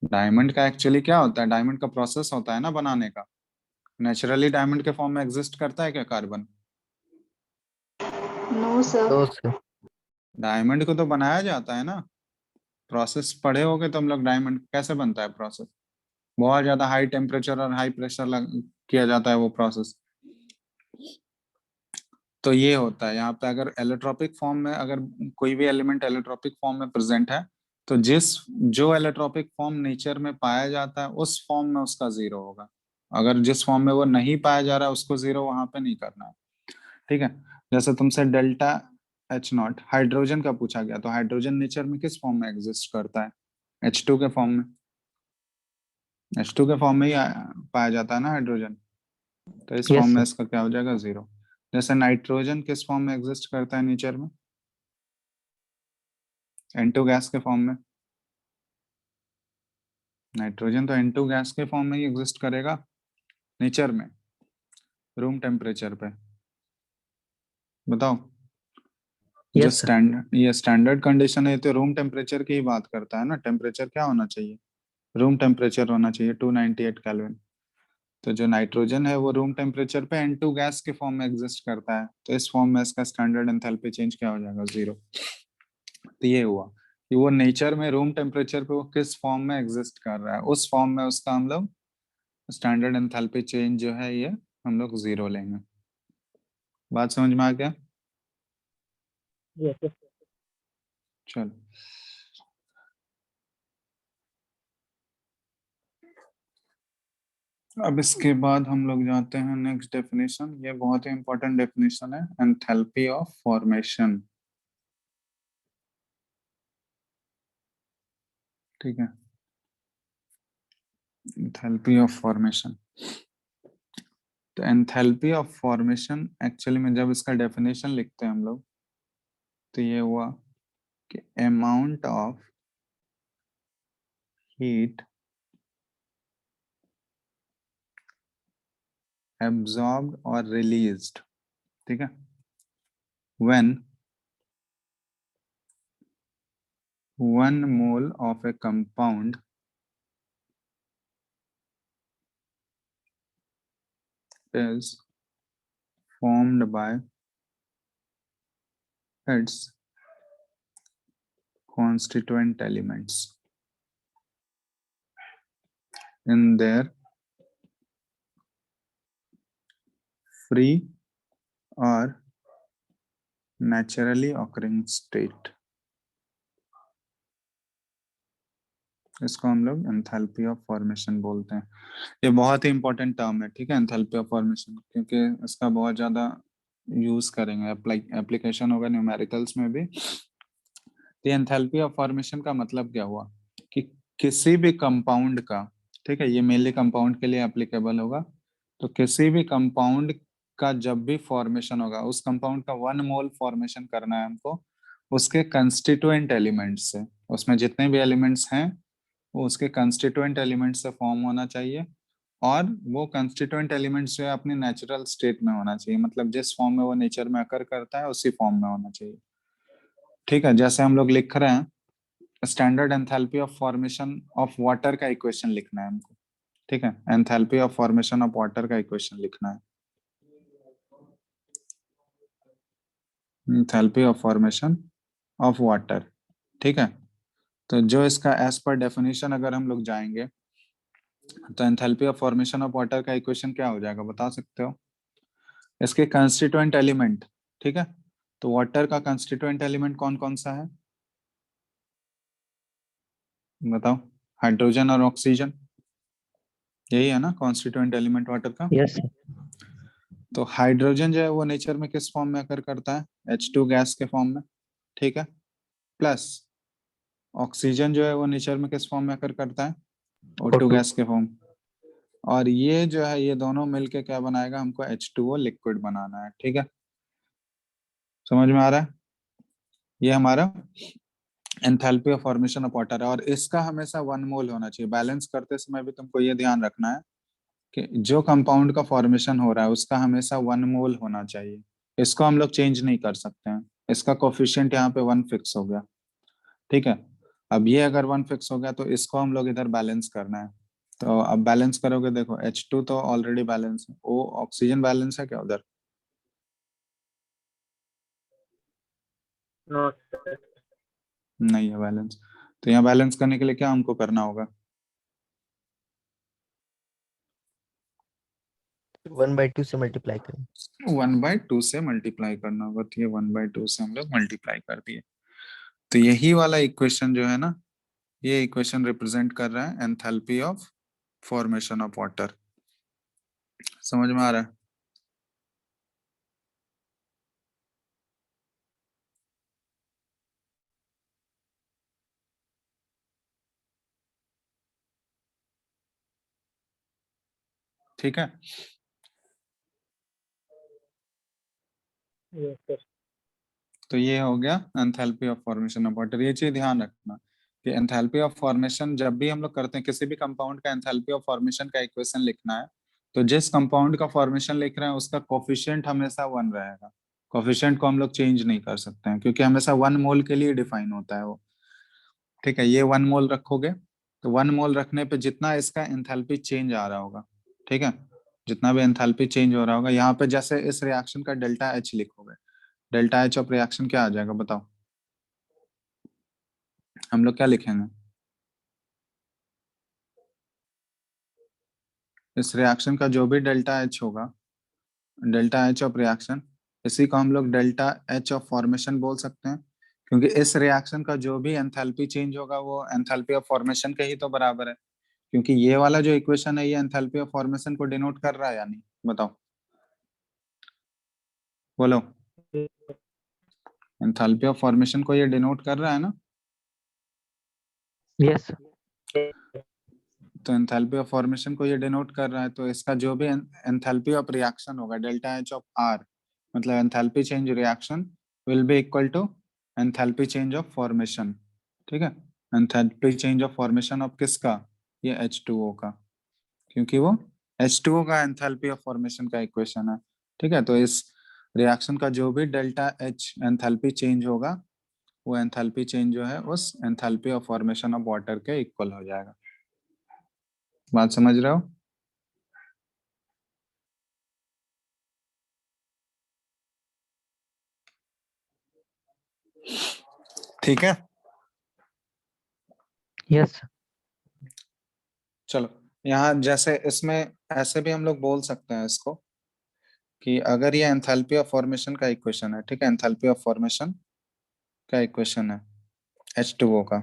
डायमंड का एक्चुअली क्या होता है? डायमंड का प्रोसेस होता है ना बनाने का। नेचुरली डायमंड के फॉर्म में एग्जिस्ट करता है क्या कार्बन? No sir. तो सर डायमंड को तो बनाया जाता है ना, प्रोसेस पढ़े होगे तुम लोग, डायमंड कैसे बनता है प्रोसेस? बहुत ज्यादा हाई टेम्परेचर और हाई प्रेशर किया जाता है वो प्रोसेस। तो ये होता है यहाँ पे, अगर एलोट्रोपिक फॉर्म में अगर कोई भी एलिमेंट एलोट्रोपिक फॉर्म में प्रेजेंट है, तो जो एलोट्रोपिक फॉर्म नेचर में पाया जाता है उस फॉर्म में उसका 0 होगा। अगर जिस फॉर्म में वो नहीं पाया जा रहा है उसको 0 वहां पे नहीं करना है, ठीक है। जैसे तुमसे डेल्टा एच नॉट हाइड्रोजन का पूछा गया, तो हाइड्रोजन नेचर में किस फॉर्म में एग्जिस्ट करता है? H2 के फॉर्म में, H2 के फॉर्म में ही पाया जाता है ना हाइड्रोजन, तो इस Yes, फॉर्म में sir. इसका क्या हो जाएगा? 0। जैसे नाइट्रोजन किस फॉर्म में एग्जिस्ट करता है नेचर में? N2 गैस के फॉर्म में। नाइट्रोजन तो N2 गैस के फॉर्म में ही एग्जिस्ट करेगा नेचर में, रूम टेम्परेचर पे। बताओ, जो Yes, sir. ये स्टैंडर्ड कंडीशन है तो रूम टेम्परेचर की ही बात करता है ना, टेम्परेचर क्या होना चाहिए? रूम टेम्परेचर होना चाहिए 298 केल्विन। तो जो नाइट्रोजन है वो रूम टेम्परेचर पे N2 गैस के फॉर्म में एग्जिस्ट करता है, तो इस फॉर्म में इसका स्टैंडर्ड एंथैल्पी चेंज क्या हो जाएगा, 0। तो ये हुआ कि वो नेचर में रूम टेम्परेचर पे वो किस फॉर्म में एग्जिस्ट कर रहा है, उस फॉर्म में उसका हम लोग स्टैंडर्ड एंथैल्पी चेंज जो है ये हम लोग 0 लेंगे। बात समझ में आ गया? Yes, yes. चलो अब इसके बाद हम लोग जाते हैं नेक्स्ट डेफिनेशन। ये बहुत ही इंपॉर्टेंट डेफिनेशन है, एंथैल्पी ऑफ फॉर्मेशन। ठीक है, एंथैल्पी ऑफ फॉर्मेशन। तो एंथैल्पी ऑफ फॉर्मेशन एक्चुअली में जब इसका डेफिनेशन लिखते हैं हम लोग, तो ये हुआ कि amount of heat absorbed or released, ठीक है, when 1 mole of a compound is formed by its constituent elements in their free or naturally occurring state। इसको हम लोग एंथैल्पी ऑफ फॉर्मेशन बोलते हैं। ये बहुत ही इंपॉर्टेंट टर्म है, ठीक है, एंथैल्पी ऑफ फॉर्मेशन, क्योंकि इसका बहुत ज्यादा यूज करेंगे, एप्लीकेशन होगा न्यूमेरिकल्स में भी। तो एंथैल्पी ऑफ फॉर्मेशन का मतलब क्या हुआ कि किसी भी कंपाउंड का, ठीक है, ये मेनली कंपाउंड के लिए एप्लीकेबल होगा, तो किसी भी कंपाउंड का जब भी फॉर्मेशन होगा, उस कंपाउंड का 1 मोल फॉर्मेशन करना है हमको उसके कंस्टिट्यूएंट एलिमेंट्स से। उसमें जितने भी एलिमेंट्स हैं वो उसके कंस्टिट्यूएंट एलिमेंट से फॉर्म होना चाहिए, और वो कंस्टिट्यूएंट एलिमेंट्स जो है अपने नेचुरल स्टेट में होना चाहिए, मतलब जिस फॉर्म में वो नेचर में अकर करता है उसी फॉर्म में होना चाहिए। ठीक है, जैसे हम लोग लिख रहे हैं standard enthalpy of formation of water का इक्वेशन लिखना है हमको, ठीक है, enthalpy of formation of water का इक्वेशन लिखना है, enthalpy of formation of water. ठीक है, तो जो इसका एज पर डेफिनेशन अगर हम लोग जाएंगे, तो enthalpy of formation of water का इक्वेशन क्या हो जाएगा बता सकते हो? इसके कंस्टिट्यूएंट एलिमेंट, ठीक है, तो वाटर का कंस्टिट्यूएंट एलिमेंट कौन कौन सा है बताओ? हाइड्रोजन और ऑक्सीजन, यही है ना कॉन्स्टिट्यूएंट एलिमेंट वाटर का। Yes, sir. तो हाइड्रोजन जो है वो नेचर में किस फॉर्म में अकर करता है, H2 गैस के फॉर्म में, ठीक है, प्लस ऑक्सीजन जो है वो नेचर में किस फॉर्म में अकर करता है, O2 O2. गैस के फॉर्म। और ये जो है ये दोनों मिलके क्या बनाएगा, हमको H2O लिक्विड बनाना है, ठीक है, समझ में आ रहा है? ये हमारा enthalpy of formation of water है, और इसका हमेशा 1 मोल होना चाहिए। बैलेंस करते समय भी तुमको ये ध्यान रखना है कि जो कंपाउंड का फॉर्मेशन हो रहा है उसका हमेशा 1 मोल होना चाहिए, इसको हम लोग चेंज नहीं कर सकते हैं। इसका कोफिशिएंट यहाँ पे 1 फिक्स हो गया, ठीक है। अब ये अगर 1 फिक्स हो गया तो इसको हम लोग इधर बैलेंस करना है। तो अब बैलेंस करोगे, देखो H2 तो ऑलरेडी बैलेंस है, ओ ऑक्सीजन बैलेंस है क्या उधर? No, sir. नहीं है बैलेंस। तो यहाँ बैलेंस करने के लिए क्या हमको करना होगा? 1/2 से मल्टीप्लाई करें। 1/2 से मल्टीप्लाई करना होगा, तो ये 1/2 से हम लोग मल्टीप्लाई कर दिए। तो यही वाला इक्वेशन जो है ना, ये इक्वेशन रिप्रेजेंट कर रहा है enthalpy of formation of water. समझ में आ रहा है? ठीक है, Yes, sir. तो ये हो गया enthalpy of formation of water. ये चीज ध्यान रखना कि एंथैल्पी ऑफ फॉर्मेशन जब भी हम लोग करते हैं, किसी भी कंपाउंड का एंथैल्पी ऑफ फॉर्मेशन का इक्वेशन लिखना है, तो जिस कंपाउंड का फॉर्मेशन लिख रहे हैं उसका कोफिशिएंट हमेशा 1 रहेगा। कोफिशिएंट को हम लोग चेंज नहीं कर सकते हैं, क्योंकि हमेशा 1 मोल के लिए डिफाइन होता है वो। ठीक है, ये 1 मोल रखोगे तो 1 मोल रखने पे जितना इसका एंथैल्पी चेंज आ रहा होगा, ठीक है, जितना भी एंथैल्पी चेंज हो रहा होगा, यहाँ पे जैसे इस रिएक्शन का डेल्टा एच लिखोगे, डेल्टा एच ऑफ रिएक्शन क्या आ जाएगा बताओ, हम लोग क्या लिखेंगे इस रिएक्शन का जो भी डेल्टा एच होगा, डेल्टा एच ऑफ रिएक्शन, इसी को हम लोग डेल्टा एच ऑफ फॉर्मेशन बोल सकते हैं, क्योंकि इस रिएक्शन का जो भी एंथैल्पी चेंज होगा वो एंथैल्पी ऑफ फॉर्मेशन के ही तो बराबर है, क्योंकि ये वाला जो इक्वेशन है ये एंथैल्पी ऑफ फॉर्मेशन को डिनोट कर रहा है या नहीं, बताओ, बोलो, एंथैल्पी ऑफ फॉर्मेशन को ये डिनोट कर रहा है ना। Yes. तो एंथैल्पी ऑफ फॉर्मेशन को ये डिनोट कर रहा है, तो इसका जो भी एंथैल्पी ऑफ रिएक्शन होगा डेल्टा एच ऑफ आर, मतलब enthalpy change reaction will be equal to enthalpy change of formation. ठीक है, enthalpy change of formation of किसका, ये H2O का, क्योंकि वो H2O का एंथैल्पी ऑफ फॉर्मेशन का इक्वेशन है। ठीक है, तो इस रिएक्शन का जो भी डेल्टा H एंथैल्पी चेंज होगा वो एंथैल्पी चेंज जो है उस enthalpy of formation of water के इक्वल हो जाएगा। बात समझ रहे हो? ठीक है, Yes. चलो यहाँ जैसे इसमें ऐसे भी हम लोग बोल सकते हैं इसको कि अगर ये एंथैल्पी ऑफ फॉर्मेशन का इक्वेशन है, ठीक है, एंथैल्पी ऑफ फॉर्मेशन का इक्वेशन है H2O का,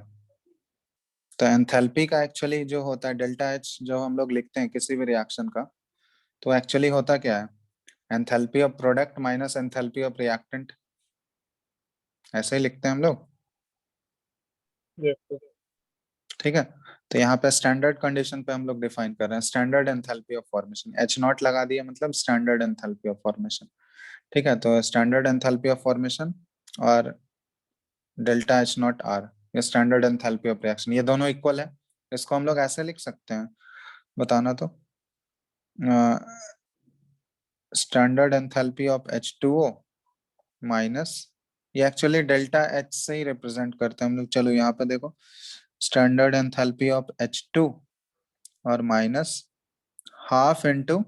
तो एंथैल्पी का एक्चुअली जो होता है डेल्टा H जो हम लोग लिखते हैं किसी भी रिएक्शन का, तो एक्चुअली होता क्या है, enthalpy of product minus enthalpy of reactant, ऐसे ही लिखते हैं हम लोग। Yes, sir. ठीक है, तो यहाँ पे स्टैंडर्ड कंडीशन पे हम लोग डिफाइन कर रहे हैं standard enthalpy of formation, H0 लगा दिया मतलब स्टैंडर्ड एंथैल्पी ऑफ फॉर्मेशन। ठीक है, तो स्टैंडर्ड एंथैल्पी ऑफ फॉर्मेशन और डेल्टा H0 R, ये स्टैंडर्ड एंथैल्पी ऑफ रिएक्शन, ये दोनों इक्वल है। इसको हम लोग ऐसे लिख सकते हैं, बताना तो, standard enthalpy of H2O minus, ये एक्चुअली डेल्टा H से ही रिप्रेजेंट करते हैं हम लोग। चलो यहाँ पे देखो, स्टैंडर्ड एंथैल्पी ऑफ H2 और minus half into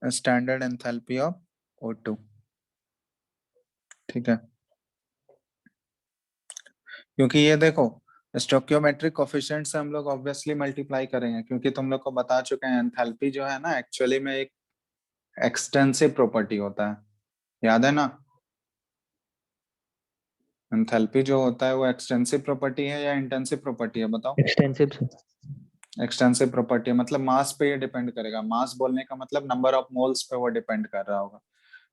standard enthalpy of O2। ठीक है, क्योंकि ये देखो स्टोइकियोमेट्रिक कोफिशिएंट से हम लोग ऑब्वियसली मल्टीप्लाई करेंगे, क्योंकि तुम लोग को बता चुके हैं एंथैल्पी जो है ना एक्चुअली में एक एक्सटेंसिव प्रॉपर्टी होता है, याद है ना, एंथैल्पी जो होता है वो एक्सटेंसिव प्रॉपर्टी है या इंटेंसिव प्रॉपर्टी है बताओ। Extensive, sir. एक्सटेंसिव प्रॉपर्टी है, मतलब मास पे ये डिपेंड करेगा, मास बोलने का मतलब नंबर ऑफ मोल्स पे वो डिपेंड कर रहा होगा,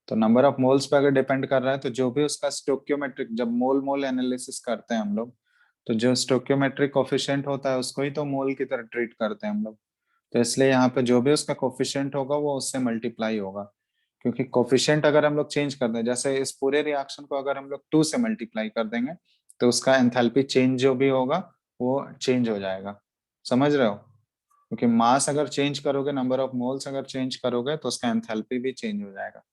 तो नंबर ऑफ मोल्स पे अगर डिपेंड कर रहा है तो जो भी उसका स्टोइकियोमेट्रिक, जब मोल मोल एनालिसिस करते हैं हम लोग, तो जो स्टोइकियोमेट्रिक कोफिशिएंट होता है उसको ही तो मोल की तरह ट्रीट करते हैं हम लोग, तो इसलिए यहाँ पे जो भी उसका कोफिशिएंट होगा वो उससे मल्टीप्लाई होगा, क्योंकि कोफिशिएंट अगर हम लोग चेंज कर दें, जैसे इस पूरे रिएक्शन को अगर हम लोग 2 से मल्टीप्लाई कर देंगे तो उसका एंथैल्पी चेंज जो भी होगा वो चेंज हो जाएगा, समझ रहे हो, क्योंकि मास अगर चेंज करोगे, नंबर ऑफ मोल्स अगर चेंज करोगे तो उसका एंथैल्पी भी चेंज हो जाएगा।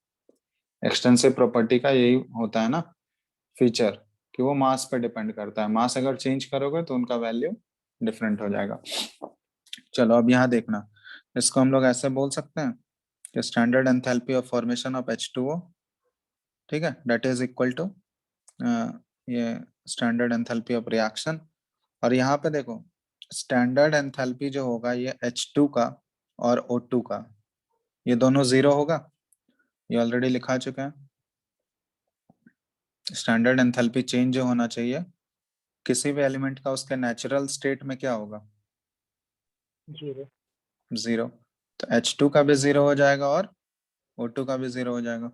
एक्सटेंसिव प्रॉपर्टी का यही होता है ना फीचर, कि वो मास पे डिपेंड करता है, मास अगर चेंज करोगे तो उनका वैल्यू डिफरेंट हो जाएगा। चलो अब यहाँ देखना, इसको हम लोग ऐसे बोल सकते हैं कि standard enthalpy of formation of H2O, ठीक है, दैट इज इक्वल टू ये स्टैंडर्ड एंथैल्पी ऑफ रिएक्शन, और यहाँ पे देखो स्टैंडर्ड एंथैल्पी जो होगा ये H2 का और O2 का, ये दोनों 0 होगा, ये ऑलरेडी लिखा चुके हैं। स्टैंडर्ड एंथैल्पी चेंज जो होना चाहिए किसी भी एलिमेंट का उसके नेचुरल स्टेट में क्या होगा, 0. 0, तो H2 का भी 0 हो जाएगा और O2 का भी 0 हो जाएगा,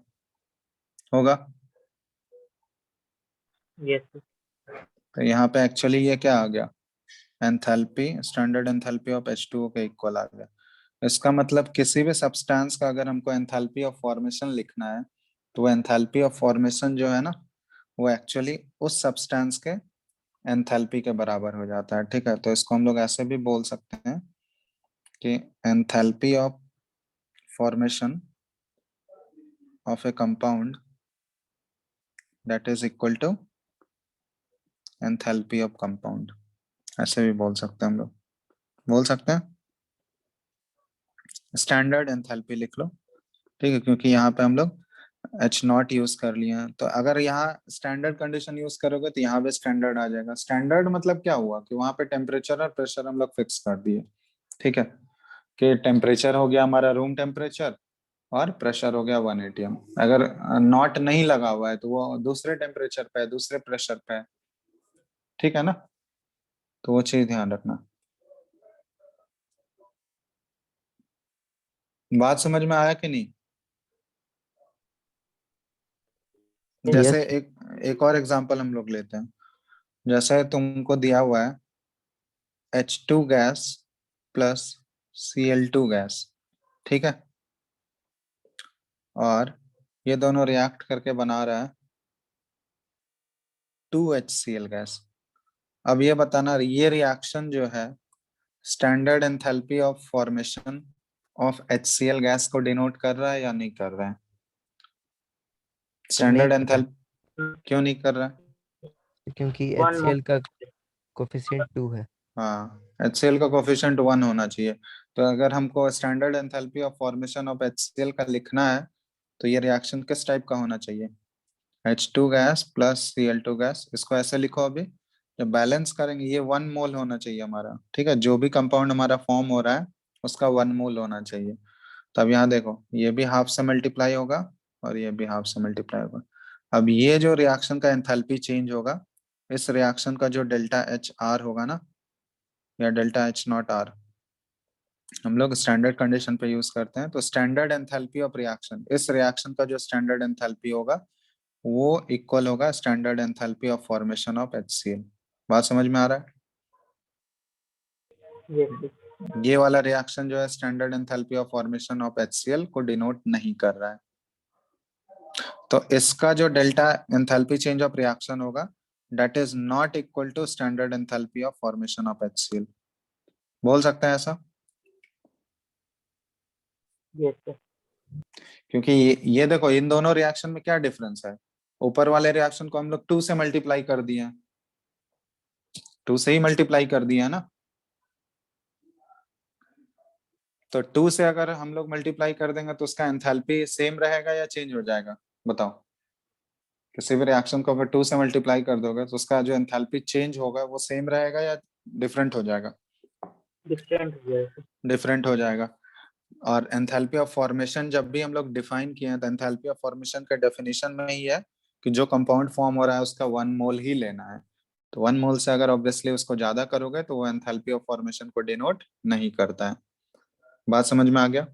होगा। Yes, sir. तो यहाँ पे एक्चुअली ये क्या आ गया, enthalpy, standard enthalpy of H2O के इक्वल आ गया। इसका मतलब किसी भी सब्सटेंस का अगर हमको एंथैल्पी ऑफ फॉर्मेशन लिखना है तो एंथैल्पी ऑफ फॉर्मेशन जो है ना वो एक्चुअली उस सब्सटेंस के एंथैल्पी के बराबर हो जाता है। ठीक है, तो इसको हम लोग ऐसे भी बोल सकते हैं कि enthalpy of formation of a compound that is equal to enthalpy of compound, ऐसे भी बोल सकते हैं हम लोग, बोल सकते हैं। स्टैंडर्ड एंथैल्पी लिख लो, ठीक है, क्योंकि यहाँ पे हम लोग एच नॉट यूज कर लिए हैं। तो अगर यहाँ स्टैंडर्ड कंडीशन यूज करोगे तो यहाँ पे स्टैंडर्ड आ जाएगा। स्टैंडर्ड मतलब क्या हुआ कि वहां पे टेम्परेचर और प्रेशर हम लोग फिक्स कर दिए, ठीक है, कि टेम्परेचर हो गया हमारा रूम टेम्परेचर और प्रेशर हो गया 1 atm। अगर नॉट नहीं लगा हुआ है तो वो दूसरे टेम्परेचर पे है, दूसरे प्रेशर पे है, ठीक है ना, तो वो चीज ध्यान रखना। बात समझ में आया कि नहीं? जैसे Yes. एक और एग्जांपल हम लोग लेते हैं। जैसे तुमको दिया हुआ है H2 gas plus Cl2 gas, ठीक है, और ये दोनों रिएक्ट करके बना रहा है 2HCl गैस। अब ये बताना ये रिएक्शन जो है standard enthalpy of formation of HCl gas को डिनोट कर रहा है या नहीं कर रहा है? स्टैंडर्ड नहीं कर रहा एंथैल्पी क्यों नहीं कर रहा है? है, क्योंकि वन HCl का कोफिशिएंट 2 है। हाँ, HCl का कोफिशिएंट 1 होना चाहिए। तो अगर हमको standard enthalpy of formation of HCl का लिखना है तो ये रिएक्शन किस टाइप का होना चाहिए? H2 gas plus Cl2 gas. इसको ऐसे लिखो, अभी जब बैलेंस करेंगे ये 1 मोल होना चाहिए हमारा, ठीक है, जो भी कंपाउंड हमारा फॉर्म हो रहा है उसका 1 मोल होना चाहिए। तो अब यहाँ देखो ये भी हाफ से मल्टीप्लाई होगा और ये भी हाफ से मल्टीप्लाई होगा। अब ये जो रिएक्शन का एंथैल्पी चेंज होगा, इस रिएक्शन का जो डेल्टा एच आर होगा ना, या डेल्टा एच नॉट आर, हम लोग स्टैंडर्ड कंडीशन पे यूज करते हैं। तो स्टैंडर्ड एंथैल्पी ऑफ रिएक्शन, इस रिएक्शन का जो स्टैंडर्ड एंथैल्पी होगा वो इक्वल होगा standard enthalpy of formation of HCl। बात समझ में आ रहा है? यस सर, ये वाला रिएक्शन जो है standard enthalpy of formation of HCl को डिनोट नहीं कर रहा है। तो इसका जो delta enthalpy change of reaction होगा that is not equal to standard enthalpy of formation of HCl। बोल सकते हैं ऐसा? यस सर, क्योंकि ये देखो इन दोनों रिएक्शन में क्या डिफरेंस है। ऊपर वाले रिएक्शन को हम लोग 2 से मल्टीप्लाई कर दिए हैं, 2 से ही मल्टीप्लाई कर दिया है ना। तो 2 से अगर हम लोग मल्टीप्लाई कर देंगे तो उसका एंथैल्पी सेम रहेगा या चेंज हो जाएगा? बताओ। किसी भी रिएक्शन को अगर 2 से मल्टीप्लाई कर दोगे तो उसका जो एंथैल्पी चेंज होगा वो सेम रहेगा या डिफरेंट हो जाएगा? डिफरेंट हो गया सर। डिफरेंट हो जाएगा। और एंथैल्पी ऑफ फॉर्मेशन जब भी हम लोग डिफाइन किए हैं तो एंथैल्पी ऑफ फॉर्मेशन का डेफिनेशन में ही है कि जो कंपाउंड फॉर्म हो रहा है उसका 1 मोल ही लेना है। तो 1 मोल से अगर ऑब्वियसली उसको ज्यादा करोगे तो वो एंथैल्पी ऑफ फॉर्मेशन को डिनोट नहीं करता है। बात समझ में आ गया?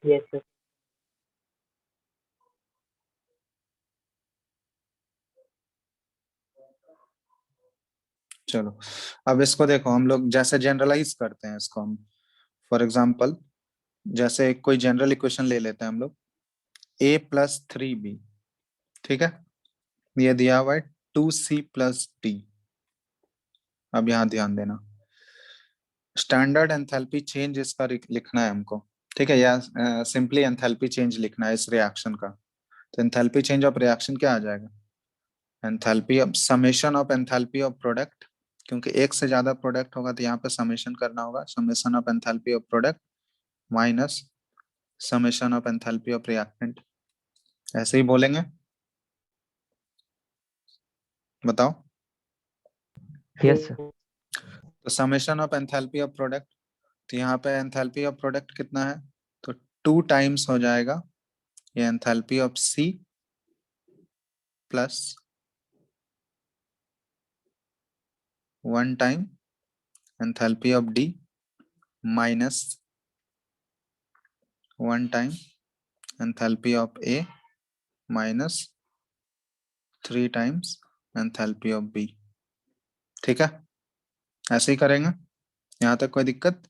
यस सर, चलो अब इसको देखो, हम लोग जैसे जनरलाइज करते हैं इसको हम। फॉर एग्जाम्पल जैसे एक कोई जनरल इक्वेशन ले लेते हैं हम लोग, a+3b, ठीक है, ये दिया हुआ है 2c+d। अब यहाँ ध्यान देना, स्टैंडर्ड एंथैल्पी चेंज इसका लिखना है हमको, ठीक है, या सिंपली एंथैल्पी चेंज लिखना है इस रिएक्शन का। तो एंथैल्पी चेंज ऑफ रिएक्शन क्या आ जाएगा? Enthalpy of summation of enthalpy of product, क्योंकि एक से ज्यादा प्रोडक्ट होगा तो यहाँ पे समेशन करना होगा, summation of enthalpy of product minus summation of enthalpy of reactant. ऐसे ही बोलेंगे, बताओ। Yes, sir. तो summation of enthalpy of product, तो यहाँ पे एंथैल्पी ऑफ प्रोडक्ट कितना है? तो 2 टाइम्स हो जाएगा ये enthalpy of C plus 1 time enthalpy of D minus 1 time enthalpy of A minus 3 times enthalpy of B। ठीक है, ऐसे ही करेंगे। यहाँ तक कोई दिक्कत?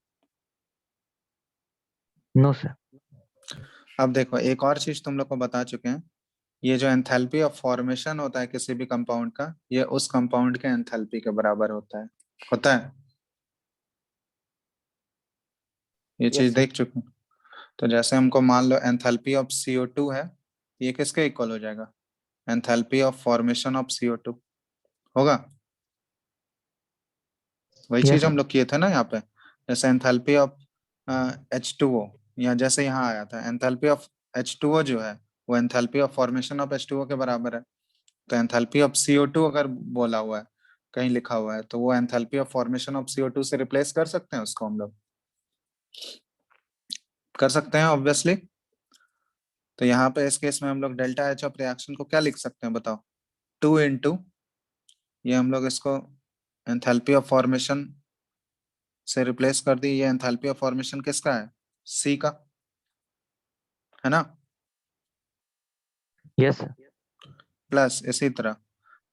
No, sir. अब देखो एक और चीज तुम लोग को बता चुके हैं, ये जो एंथैल्पी ऑफ फॉर्मेशन होता है किसी भी कंपाउंड का, ये उस कंपाउंड के एंथैल्पी के बराबर होता है। होता है, ये Yes, चीज sir. देख चुके हैं। तो जैसे हमको मान लो एंथैल्पी ऑफ CO2 है, ये किसके इक्वल हो जाएगा? Enthalpy of formation of CO2 होगा। वही Yes, चीज sir. हम लोग किए थे ना यहाँ पे, जैसे एंथैल्पी ऑफ H2O, या जैसे यहाँ आया था एंथैल्पी ऑफ H2O जो है वो enthalpy of formation of H2O के बराबर है। तो एंथैल्पी ऑफ CO2 अगर बोला हुआ है, कहीं लिखा हुआ है, तो वो enthalpy of formation of CO2 से रिप्लेस कर सकते हैं उसको, हम लोग कर सकते हैं ऑब्वियसली। तो यहाँ पे इस केस में हम लोग डेल्टा H ऑफ रिएक्शन को क्या लिख सकते हैं बताओ, 2 इंटू, ये हम लोग इसको एंथैल्पी ऑफ फॉर्मेशन से रिप्लेस कर दी। ये एंथैल्पी ऑफ फॉर्मेशन किसका है, C का, है ना। Yes, sir. प्लस इसी तरह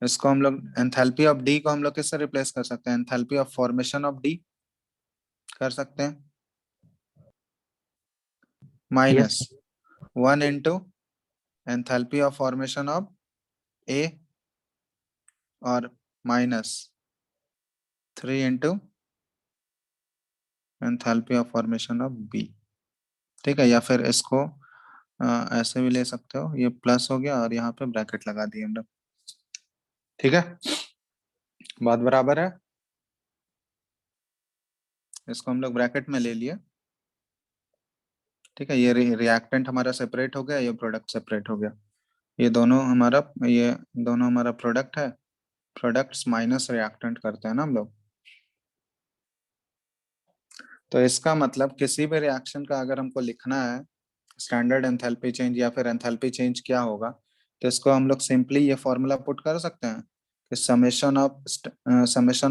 इसको हम लोग एंथैल्पी ऑफ डी को हम लोग किससे रिप्लेस कर सकते हैं, enthalpy of formation of D कर सकते हैं, Yes, minus sir. 1 into enthalpy of formation of A, और minus 3 into enthalpy of formation of B. ठीक है, या फिर इसको ऐसे भी ले सकते हो, ये प्लस हो गया और यहाँ पे ब्रैकेट लगा दिए हम लोग। ठीक है, बात बराबर है। इसको हम लोग ब्रैकेट में ले लिए। ठीक है, ये रिएक्टेंट हमारा सेपरेट हो गया, ये प्रोडक्ट सेपरेट हो गया। ये दोनों हमारा प्रोडक्ट है। प्रोडक्ट्स माइनस रिएक्टेंट करते हैं ना हम लोग। तो इसका मतलब किसी भी रिएक्शन का अगर हमको लिखना है स्टैंडर्ड एंथैल्पी चेंज या फिर एंथैल्पी चेंज क्या होगा, तो इसको हम लोग सिंपली ये फॉर्मूला पुट कर सकते हैं कि summation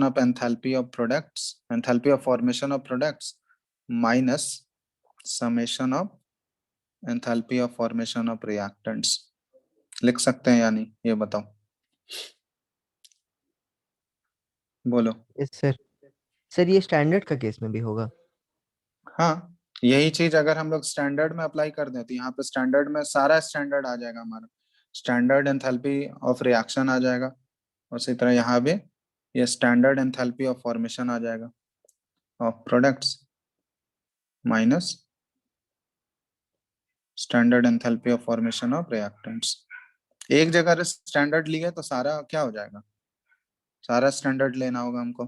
of enthalpy of products, enthalpy of formation of products minus summation of enthalpy of formation of reactants. लिख सकते हैं या नहीं, ये बताओ, बोलो। Yes sir. सर ये स्टैंडर्ड का केस में भी होगा? हाँ, यही चीज अगर हम लोग स्टैंडर्ड में अप्लाई कर दें तो यहाँ पे स्टैंडर्ड में सारा स्टैंडर्ड आ जाएगा हमारा, स्टैंडर्ड एंथैल्पी ऑफ रिएक्शन आ जाएगा, उसी तरह यहाँ भी ये स्टैंडर्ड एंथैल्पी ऑफ फॉर्मेशन आ जाएगा of products minus standard enthalpy of formation of reactants. एक जगह स्टैंडर्ड लिए तो सारा क्या हो जाएगा, सारा स्टैंडर्ड लेना होगा हमको,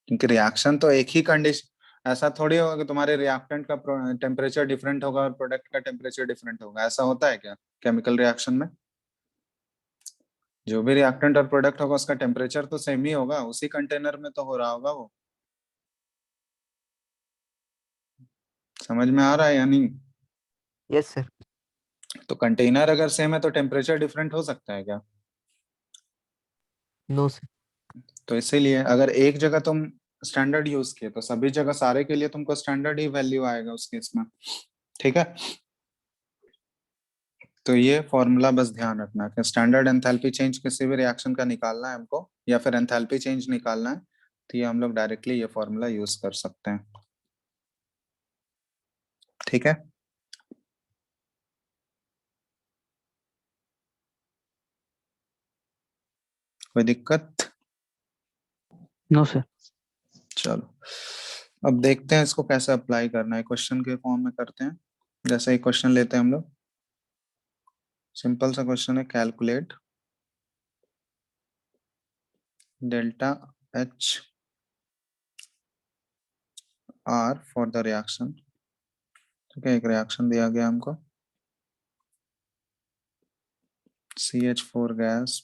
क्योंकि रिएक्शन तो एक ही कंडीशन, ऐसा थोड़ी होगा कि तुम्हारे रिएक्टेंट का टेम्परेचर डिफरेंट होगा और प्रोडक्ट का टेम्परेचर डिफरेंट होगा, ऐसा होता है क्या केमिकल रिएक्शन में। जो भी रिएक्टेंट और प्रोडक्ट होगा उसका टेम्परेचर तो सेम ही होगा, उसी कंटेनर में तो हो रहा होगा वो। समझ में आ रहा है या नहीं। Yes sir. तो कंटेनर अगर सेम है तो टेम्परेचर डिफरेंट हो सकता है क्या। No sir. तो इसीलिए अगर एक जगह तुम स्टैंडर्ड यूज किए तो सभी जगह सारे के लिए तुमको स्टैंडर्ड ही वैल्यू आएगा उस केस में। ठीक है, तो ये फॉर्मूला बस ध्यान रखना कि स्टैंडर्ड एंथैल्पी चेंज किसी भी रिएक्शन का निकालना है हमको या फिर एंथैल्पी चेंज निकालना है तो ये हम लोग डायरेक्टली ये फॉर्मूला यूज कर सकते हैं। ठीक है, कोई दिक्कत। No, sir. चलो अब देखते हैं इसको कैसे अप्लाई करना है, क्वेश्चन के फॉर्म में करते हैं। जैसे एक क्वेश्चन लेते हैं हम लोग, सिंपल सा क्वेश्चन है, calculate delta H R for the reaction. ठीक है, एक रिएक्शन दिया गया हमको, CH4 gas,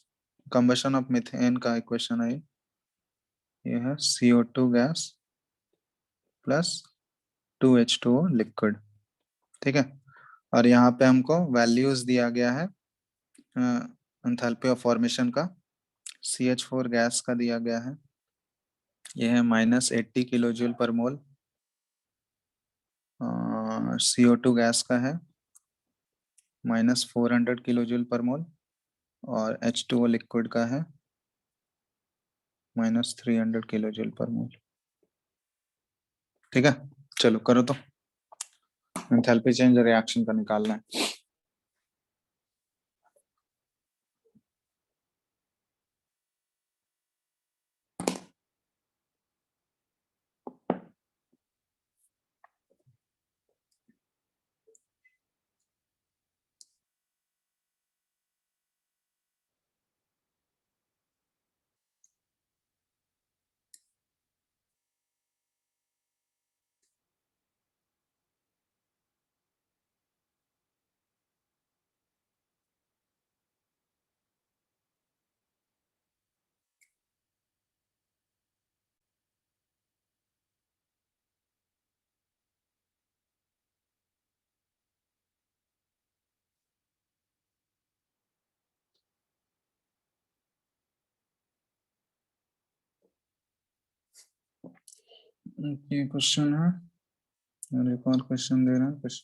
combustion of methane का इक्वेशन है ये है CO2 gas plus 2H2O liquid. ठीक है, और यहाँ पे हमको वैल्यूज दिया गया है एंथैल्पी ऑफ फॉर्मेशन का, CH4 गैस का दिया गया है, ये है -80 किलो जूल पर मोल, CO2 गैस का है -400 किलो जूल पर मोल, और H2O लिक्विड का है -300 किलो जूल पर मोल। ठीक है, चलो करो तो, एंथैल्पी चेंज रिएक्शन का निकालना है। ये क्वेश्चन है और एक और क्वेश्चन दे रहा है कुछ।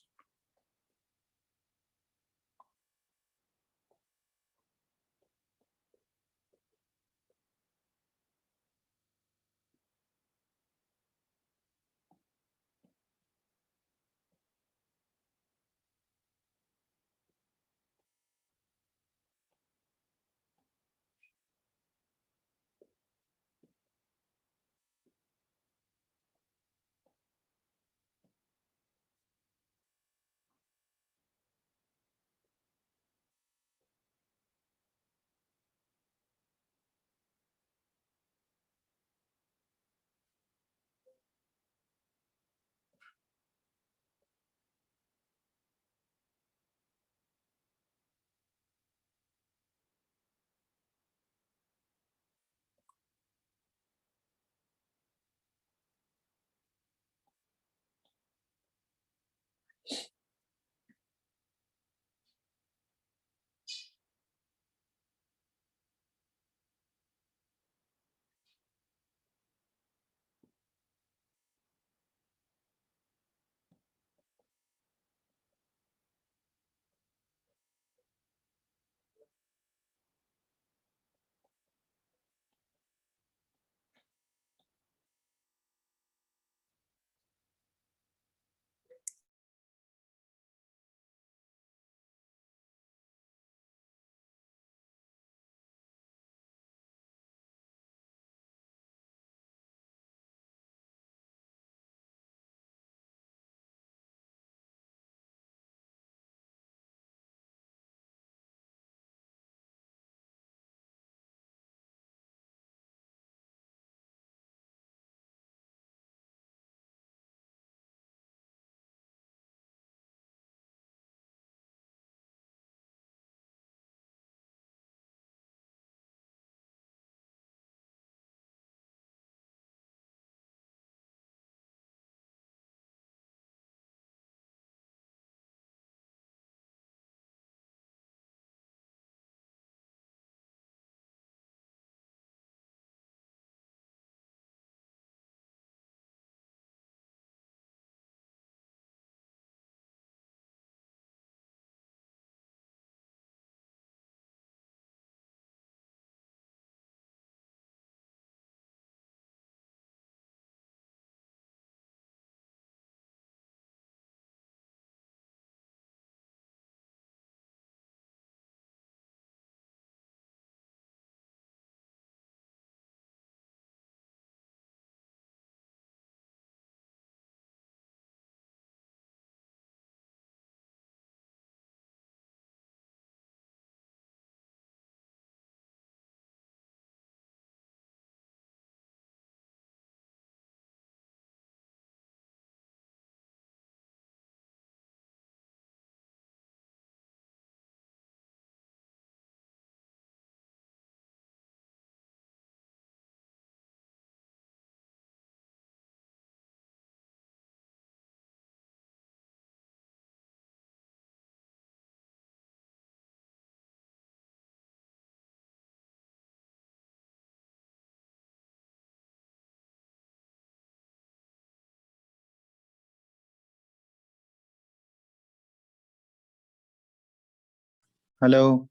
Hello,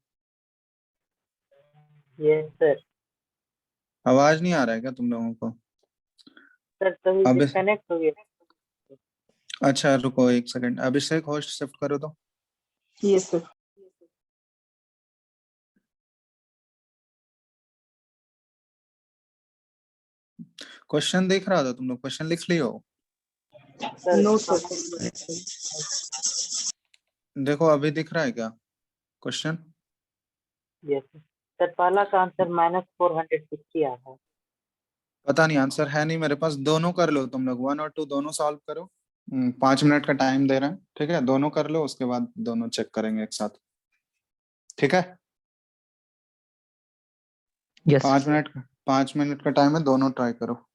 yes sir. आवाज नहीं आ रहा है क्या तुम लोगों को? सर तभी अब डिस्कनेक्ट हो गया। अच्छा रुको एक सेकंड, अभिषेक होस्ट शिफ्ट करो तो। Yes sir. क्वेश्चन देख रहा था, तुम लोग क्वेश्चन लिख लियो? सर नो हाँ, सर। देखो अभी दिख रहा है क्या क्वेश्चन? Yes sir. पहला का आंसर -460 आ रहा है। पता नहीं, आंसर है नहीं मेरे पास। दोनों कर लो तुम लोग, 1 और 2 दोनों सॉल्व करो। 5 मिनट का टाइम दे रहे हैं, ठीक है? दोनों कर लो, उसके बाद दोनों चेक करेंगे एक साथ, ठीक है? Yes. 5 मिनट, 5 मिनट का टाइम है, दोनों ट्राई करो।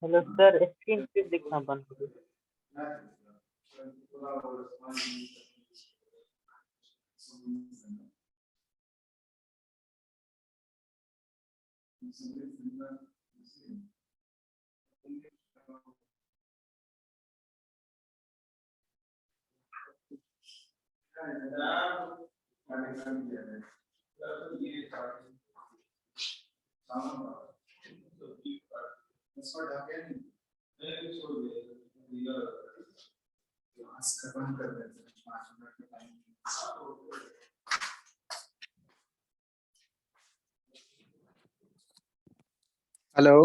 हेलो सर, स्क्रीन पे दिखना बंद कर दो। Hello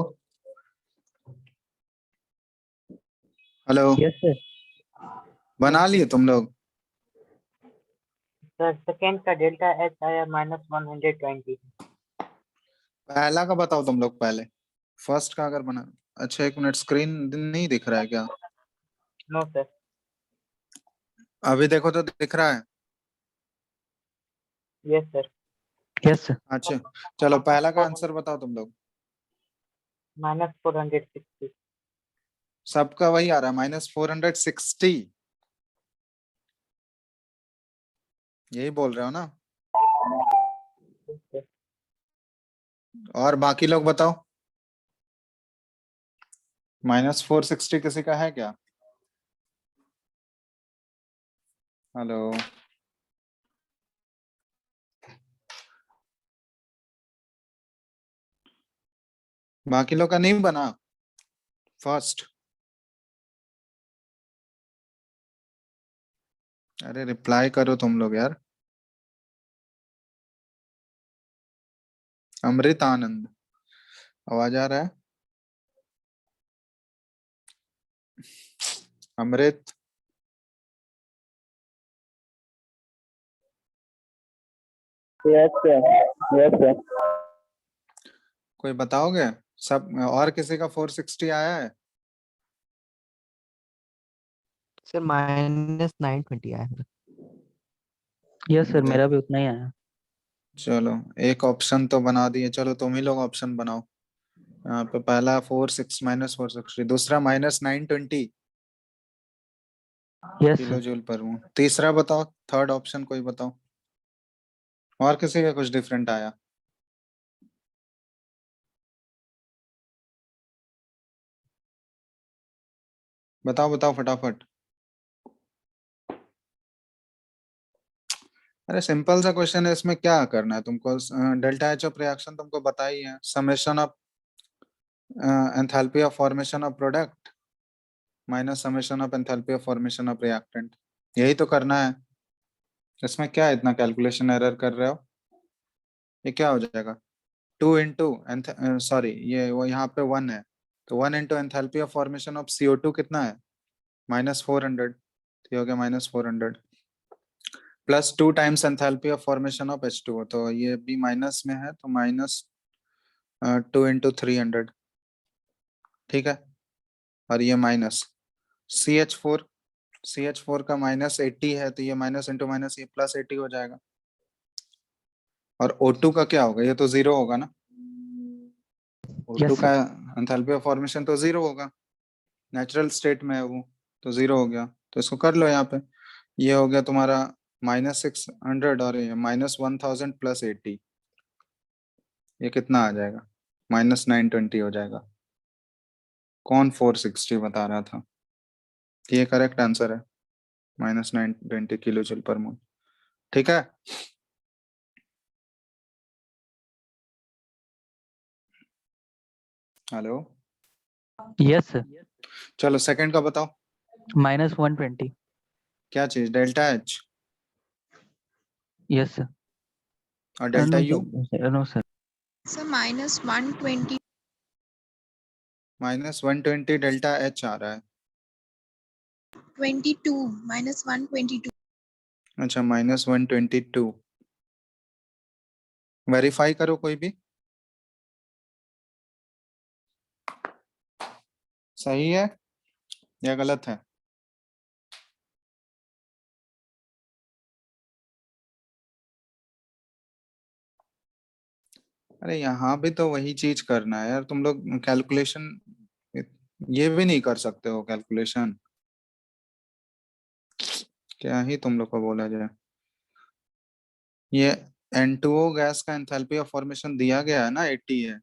hello, Yes, sir. बना लिए तुम लोग? सर सेकेंड का डेल्टा एच आया -120। पहला का बताओ तुम लोग पहले, फर्स्ट का अगर बना। अच्छा एक मिनट, स्क्रीन नहीं दिख रहा है क्या? No sir. अभी देखो तो दिख रहा है। Yes sir. Yes, sir. अच्छा चलो पहला का आंसर बताओ तुम लोग। -460। सबका वही आ रहा है, -460। यही बोल रहे हो ना? और बाकी लोग बताओ, -460 किसी का है क्या? हेलो बाकी लोग का नहीं बना फर्स्ट? अरे रिप्लाई करो तुम लोग यार। अमृत आनंद, आवाज आ रहा है? अमृत, यस सर। Yes sir. कोई बताओगे? सब और किसी का 460 आया है? सर -920 आया है। Yes, sir. देख, मेरा भी उतना ही आया. चलो एक ऑप्शन तो बना दिए, चलो तुम ही लोग ऑप्शन बनाओ। यहाँ पे पहला -460, दूसरा -920 Yes, किलो sir. जूल पर हूँ। तीसरा बताओ, थर्ड ऑप्शन कोई बताओ। और किसी का कुछ डिफरेंट आया? बताओ बताओ फटाफट। अरे सिंपल सा क्वेश्चन है, इसमें क्या करना है तुमको? डेल्टा एच ऑफ रिएक्शन तुमको पता ही है, summation of enthalpy of formation of product minus summation of enthalpy of formation of reactant, यही तो करना है। इसमें क्या इतना कैलकुलेशन एरर कर रहे हो? ये क्या हो जाएगा? 2 इंटू, सॉरी ये वो यहाँ पे 1 है, तो 1 into enthalpy of formation of CO2 कितना है? -400। तो ये हो गया -400 plus 2 times enthalpy of formation of H2O, तो ये भी माइनस में है, तो -2 इंटू 300। ठीक है, और ये माइनस CH4 CH4 का -80 है तो ये माइनस इंटू माइनस ये +80 हो जाएगा। और O2 का क्या होगा? ये तो 0 होगा ना। O2 Yes, का एंथैल्पी ऑफ फॉर्मेशन तो 0 होगा, नेचुरल स्टेट में है वो, तो 0 हो गया। तो इसको कर लो यहाँ पे, ये हो गया तुम्हारा -600 और ये -1000 + 80, ये कितना आ जाएगा? -920 हो जाएगा। कौन 460 बता रहा था? ये करेक्ट आंसर है, -920 किलो जूल पर मोल। ठीक है, हेलो, yes, sir. चलो सेकंड का बताओ। -120. क्या चीज? Delta H Yes, sir. और delta No, you? sir. No, sir. Sir -120 -120 delta H आ रहा है। 22 -122 अच्छा, -122। वेरीफाई करो कोई भी। सही है या गलत है? अरे यहाँ भी तो वही चीज करना है यार, तुम लोग कैलकुलेशन ये भी नहीं कर सकते हो कैलकुलेशन, क्या ही तुम लोग को बोला जाए। ये N2O गैस का एंथैल्पी ऑफ फॉर्मेशन दिया गया है ना, 80 है,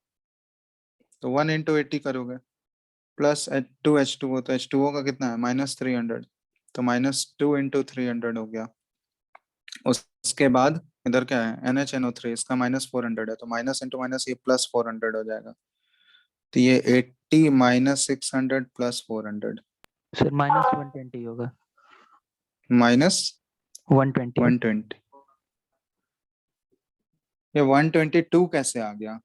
तो 1 × 80 करोगे, प्लस 2H2O, तो H2O का कितना है? -300, तो -2 × 300 हो गया। उसके बाद इधर क्या है? NHNO3, इसका -400 है, तो माइनस इंटू माइनस ये +400 हो जाएगा। तो ये 80 -600 +400 Sir, -120 होगा. -120। 120. ये 122 कैसे आ गया?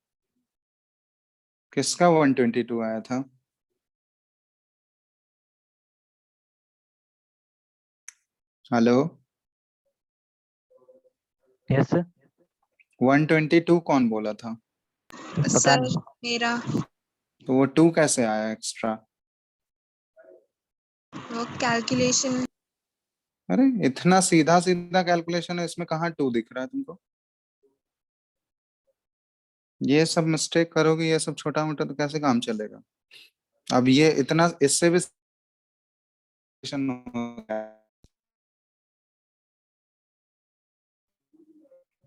किसका 122 आया था? Hello, Yes, sir. 122 कौन बोला था? पता सर नहीं. मेरा तो वो 2 कैसे आया एक्स्ट्रा? वो कैलकुलेशन अरे इतना सीधा सीधा कैलकुलेशन है, इसमें कहाँ 2 दिख रहा है तुमको? ये सब मिस्टेक करोगे, ये सब छोटा मोटा, तो कैसे काम चलेगा? अब ये इतना, इससे भी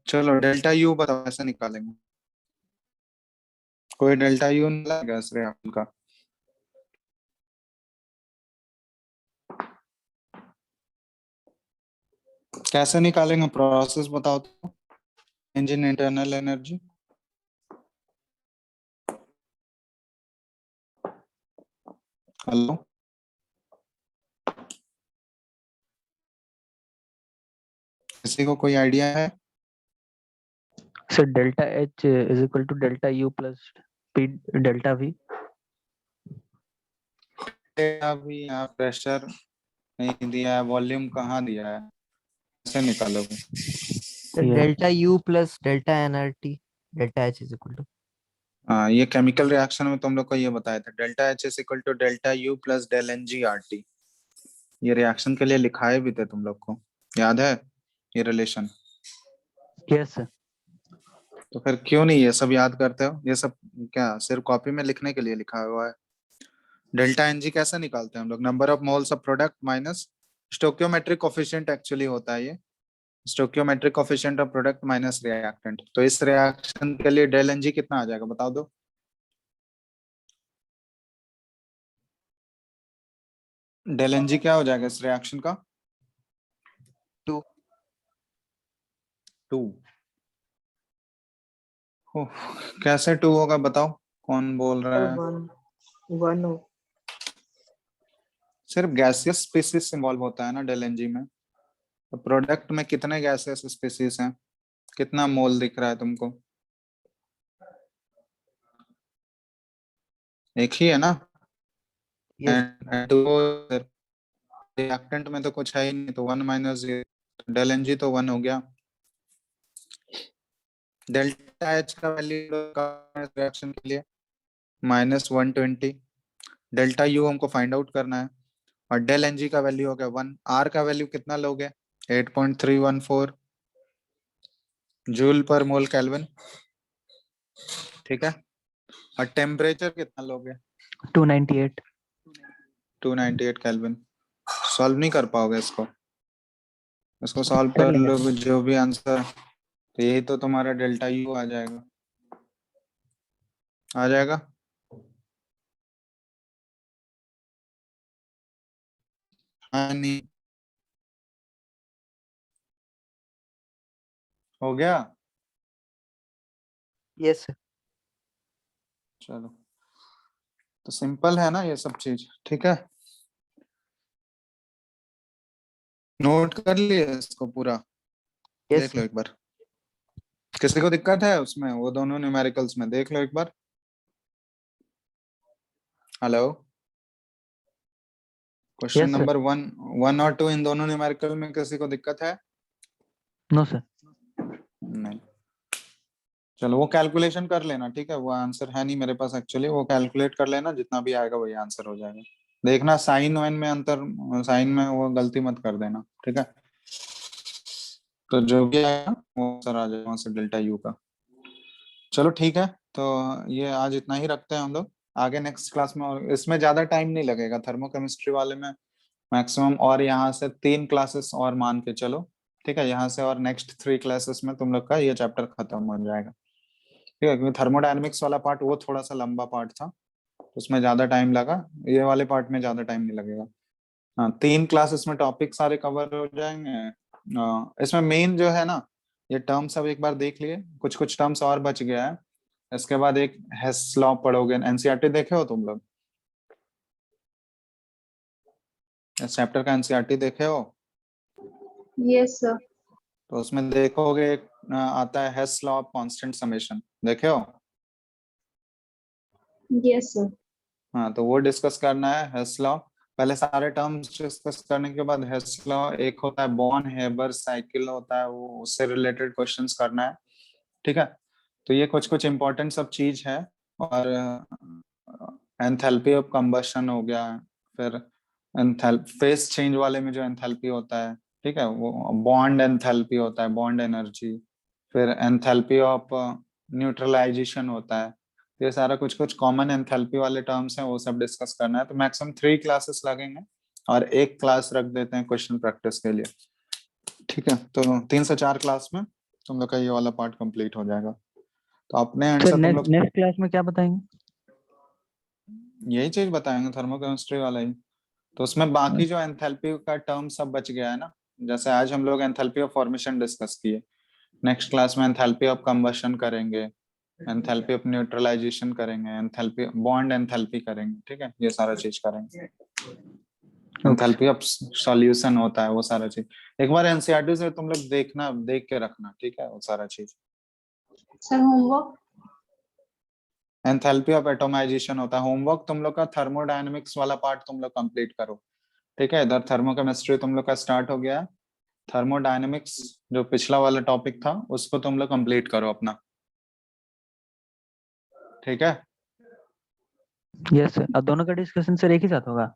चलो डेल्टा यू बताओ कैसे निकालेंगे? कोई डेल्टा यू निकालेगा इस रिएक्शन का? कैसे निकालेंगे? प्रोसेस बताओ तो। इंजन इंटरनल एनर्जी, हेलो, किसी को कोई आइडिया है? Sir, delta H is equal to delta U plus P delta V. अभी यहाँ प्रेशर नहीं दिया है, वॉल्यूम कहाँ दिया है, कैसे निकालोगे? Yes. Delta U plus delta n R T delta H is equal to. हाँ, ये केमिकल रिएक्शन में तुम लोग को ये बताया था, delta H is equal to delta U plus del n g R T. ये रिएक्शन के लिए लिखाए भी थे तुम लोग को, याद है ये रिलेशन? Yes, sir. तो फिर क्यों नहीं ये सब याद करते हो? ये सब क्या सिर्फ कॉपी में लिखने के लिए लिखा हुआ है? डेल्टा एन जी कैसे निकालते हैं हम लोग? Number of moles of product minus stoichiometric coefficient, actually होता है ये stoichiometric coefficient of product minus reactant. तो इस रिएक्शन के लिए डेल एन जी कितना आ जाएगा बताओ दो? डेल एन जी क्या हो जाएगा इस रिएक्शन का? 2। 2। कैसे 2 होगा बताओ, कौन बोल रहा है? 1 सिर्फ गैसियस स्पीसीज इन्वॉल्व होता है ना डेल एन जी में, तो प्रोडक्ट में कितने गैसियस स्पीसीज हैं? कितना मोल दिख रहा है तुमको? एक ही है ना? रिएक्टेंट में तो कुछ है ही नहीं, तो 1 - डेल एन जी तो 1 हो गया। डेल्टा एच का वैल्यू रिएक्शन के लिए -120, डेल्टा यू हमको फाइंड आउट करना है, और डेल एन जी का वैल्यू हो गया 1, आर का वैल्यू कितना लोगे 8.314 जूल पर मोल केल्विन, ठीक है। और टेम्परेचर कितना लोगे 298. 298 केल्विन। सॉल्व नहीं कर पाओगे इसको, इसको सॉल्व कर कर लेंगे। लोगे जो भी आंसर, तो यही तो तुम्हारा डेल्टा यू आ जाएगा, आ जाएगा। हाँ नहीं हो गया, यस सर। चलो तो सिंपल है ना ये सब चीज, ठीक है। नोट कर लिए इसको पूरा, यस देख लो सर। एक बार, किसी को दिक्कत है उसमें, वो दोनों न्यूमेरिकल्स में देख लो एक बार। Hello, question Yes, sir. Number 1, 1 और 2 इन दोनों न्यूमेरिकल में किसी को दिक्कत है? No, sir. नहीं, चलो वो कैलकुलेशन कर लेना, ठीक है। वो आंसर है नहीं मेरे पास एक्चुअली, वो कैलकुलेट कर लेना, जितना भी आएगा वही आंसर हो जाएगा। देखना साइन वाइन में अंतर, साइन में वो गलती मत कर देना, ठीक है। तो जो भी आएगा वो आंसर आ जाएगा वहां से डेल्टा यू का। चलो ठीक है, तो ये आज इतना ही रखते हैं हम लोग, आगे नेक्स्ट क्लास में। और इसमें ज्यादा टाइम नहीं लगेगा, थर्मोकेमिस्ट्री वाले में मैक्सिमम, और यहाँ से 3 क्लासेस और मान के चलो, ठीक है। यहाँ से और नेक्स्ट 3 क्लासेस में तुम लोग का ये चैप्टर खत्म हो जाएगा, ठीक है। क्योंकि थर्मोडायनेमिक्स वाला पार्ट वो थोड़ा सा लंबा पार्ट था, उसमें ज्यादा टाइम लगा, ये वाले पार्ट में ज्यादा टाइम नहीं लगेगा। हाँ, 3 क्लासेस में टॉपिक सारे कवर हो जाएंगे। इसमें मेन जो है ना, ये टर्म्स सब एक बार देख लिए, कुछ कुछ टर्म्स और बच गया है। इसके बाद एक हेस लॉ पढ़ोगे, एनसीईआरटी देखे हो तुम लोग, इस चैप्टर का एनसीईआरटी देखे हो? Yes, sir. तो उसमें देखोगे एक आता है हेस लॉ ऑफ कांस्टेंट समेशन, देखे हो? Yes, sir. हाँ, तो वो डिस्कस करना है हेस लॉ। पहले सारे टर्म्स डिस्कस करने के बाद हेस लॉ, एक होता है बॉर्न हेबर साइकिल होता है, वो उससे रिलेटेड क्वेश्चंस करना है, ठीक है। तो ये कुछ कुछ इंपॉर्टेंट सब चीज है। और एंथैल्पी ऑफ कंबशन हो गया, फिर फेस चेंज वाले में जो एंथैल्पी होता है, ठीक है, वो बॉन्ड एंथैल्पी होता है, बॉन्ड एनर्जी, फिर एंथैल्पी ऑफ न्यूट्रलाइजेशन होता है। ये सारा कुछ कुछ कॉमन एंथैल्पी वाले टर्म्स हैं, वो सब डिस्कस करना है। तो मैक्सिमम 3 क्लासेस लगेंगे, और एक क्लास रख देते हैं क्वेश्चन प्रैक्टिस के लिए, ठीक है। तो 3 से 4 क्लास में तुम लोग का ये वाला पार्ट कंप्लीट हो जाएगा। तो अपने एंड सर से तुम लोग नेक्स्ट क्लास में क्या बताएंगे? यही चीज बताएंगे, थर्मोकेमिस्ट्री वाला ही। तो उसमें बाकी जो एंथैल्पी का टर्म सब बच गया है ना, जैसे आज हम लोग एंथैल्पी ऑफ फॉर्मेशन डिस्कस किए, नेक्स्ट क्लास में एंथैल्पी ऑफ कंबशन करेंगे, एंथैल्पी ऑफ न्यूट्रलाइजेशन करेंगे, एंथैल्पी बॉन्ड एंथैल्पी करेंगे, ठीक है। ये सारा चीज करेंगे। एंथैल्पी ऑफ सॉल्यूशन होता है, वो सारा चीज एक बार एनसीईआरटी से तुम लोग देखना, देख के रखना, ठीक है, वो सारा चीज। Sir, homework. Enthalpy of atomization होता है। होमवर्क तुम लोग का थर्मोडायनेमिक्स वाला पार्ट तुम लोग कंप्लीट करो, ठीक है। इधर थर्मोकेमिस्ट्री तुम लोग का स्टार्ट हो गया, थर्मोडायनेमिक्स जो पिछला वाला टॉपिक था उसको तुम लोग कंप्लीट करो अपना, ठीक है। Yes sir. और दोनों का डिस्कशन सर एक ही साथ होगा?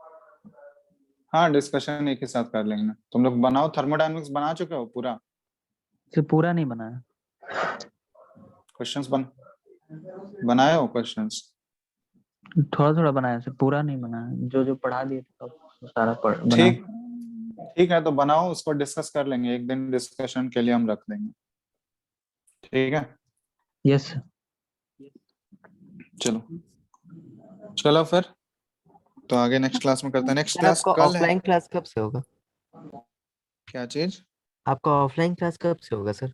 हाँ, डिस्कशन एक ही साथ कर लेंगे। तुम लोग बनाओ, थर्मोडायनेमिक्स बना चुके हो पूरा? सर पूरा नहीं बनाया। क्वेश्चंस बनाए हो क्वेश्चंस? थोड़ा थोड़ा बनाया सर, पूरा नहीं बनाया। जो जो पढ़ा दिए थे तो सारा बनाया। ठीक, ठीक है, तो बनाओ, उसको डिस्कस कर लेंगे एक दिन, डिस्कशन के लिए हम रख देंगे, ठीक है। Yes sir. चलो, चलो फिर, तो आगे नेक्स्ट क्लास में करते हैं। नेक्स्ट सर क्लास आपका कल है। ऑफलाइन क्लास कब से होगा? क्या चीज? आपका ऑफलाइन क्लास कब से होगा सर?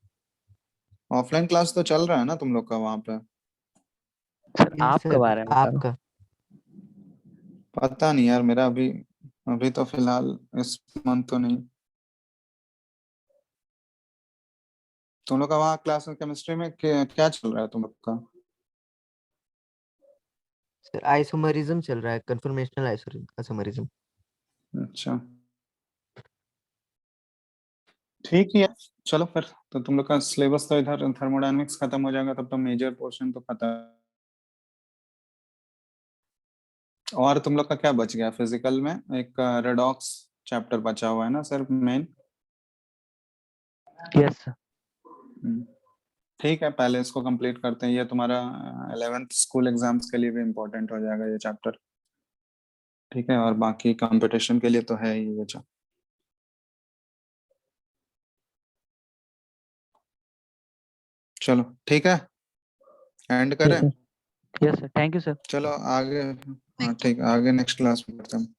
ऑफलाइन क्लास तो चल रहा है ना तुम लोग का वहां पे? सर नहीं आपके सर, बारे में बता रहा हूँ। आपका। पता नहीं यार, मेरा अभी अभी तो फिलहाल इस मंथ तो नहीं। तुम लोग का वहाँ क्लास में केमिस्ट्री में क्या चल रहा है तुम लोग का? सर आइसोमरिज्म चल रहा है, कन्फर्मेशनल आइसोमरिज्म। अच्छा, ठीक ही है। चलो फिर, तो तुम लोग का सिलेबस तो इधर थर्मोडायनेमिक्स खत्म हो जाएगा, तब तो मेजर पोर्शन तो खत्म। और तुम लोग का क्या बच गया फिजिकल में? एक रेडॉक्स चैप्टर बचा हुआ है ना सर मेन? Yes sir. ठीक है, पहले इसको कंप्लीट करते हैं। ये तुम्हारा 11th स्कूल एग्जाम्स के लिए भी इम्पोर्टेंट हो जाएगा ये चैप्टर। ठीक है, और बाकी कंपटीशन के लिए तो है ही ये चैप्टर। चलो ठीक है, एंड करें? Yes sir, thank you sir. चलो आगे, हाँ ठीक है, आगे नेक्स्ट क्लास में करते हैं।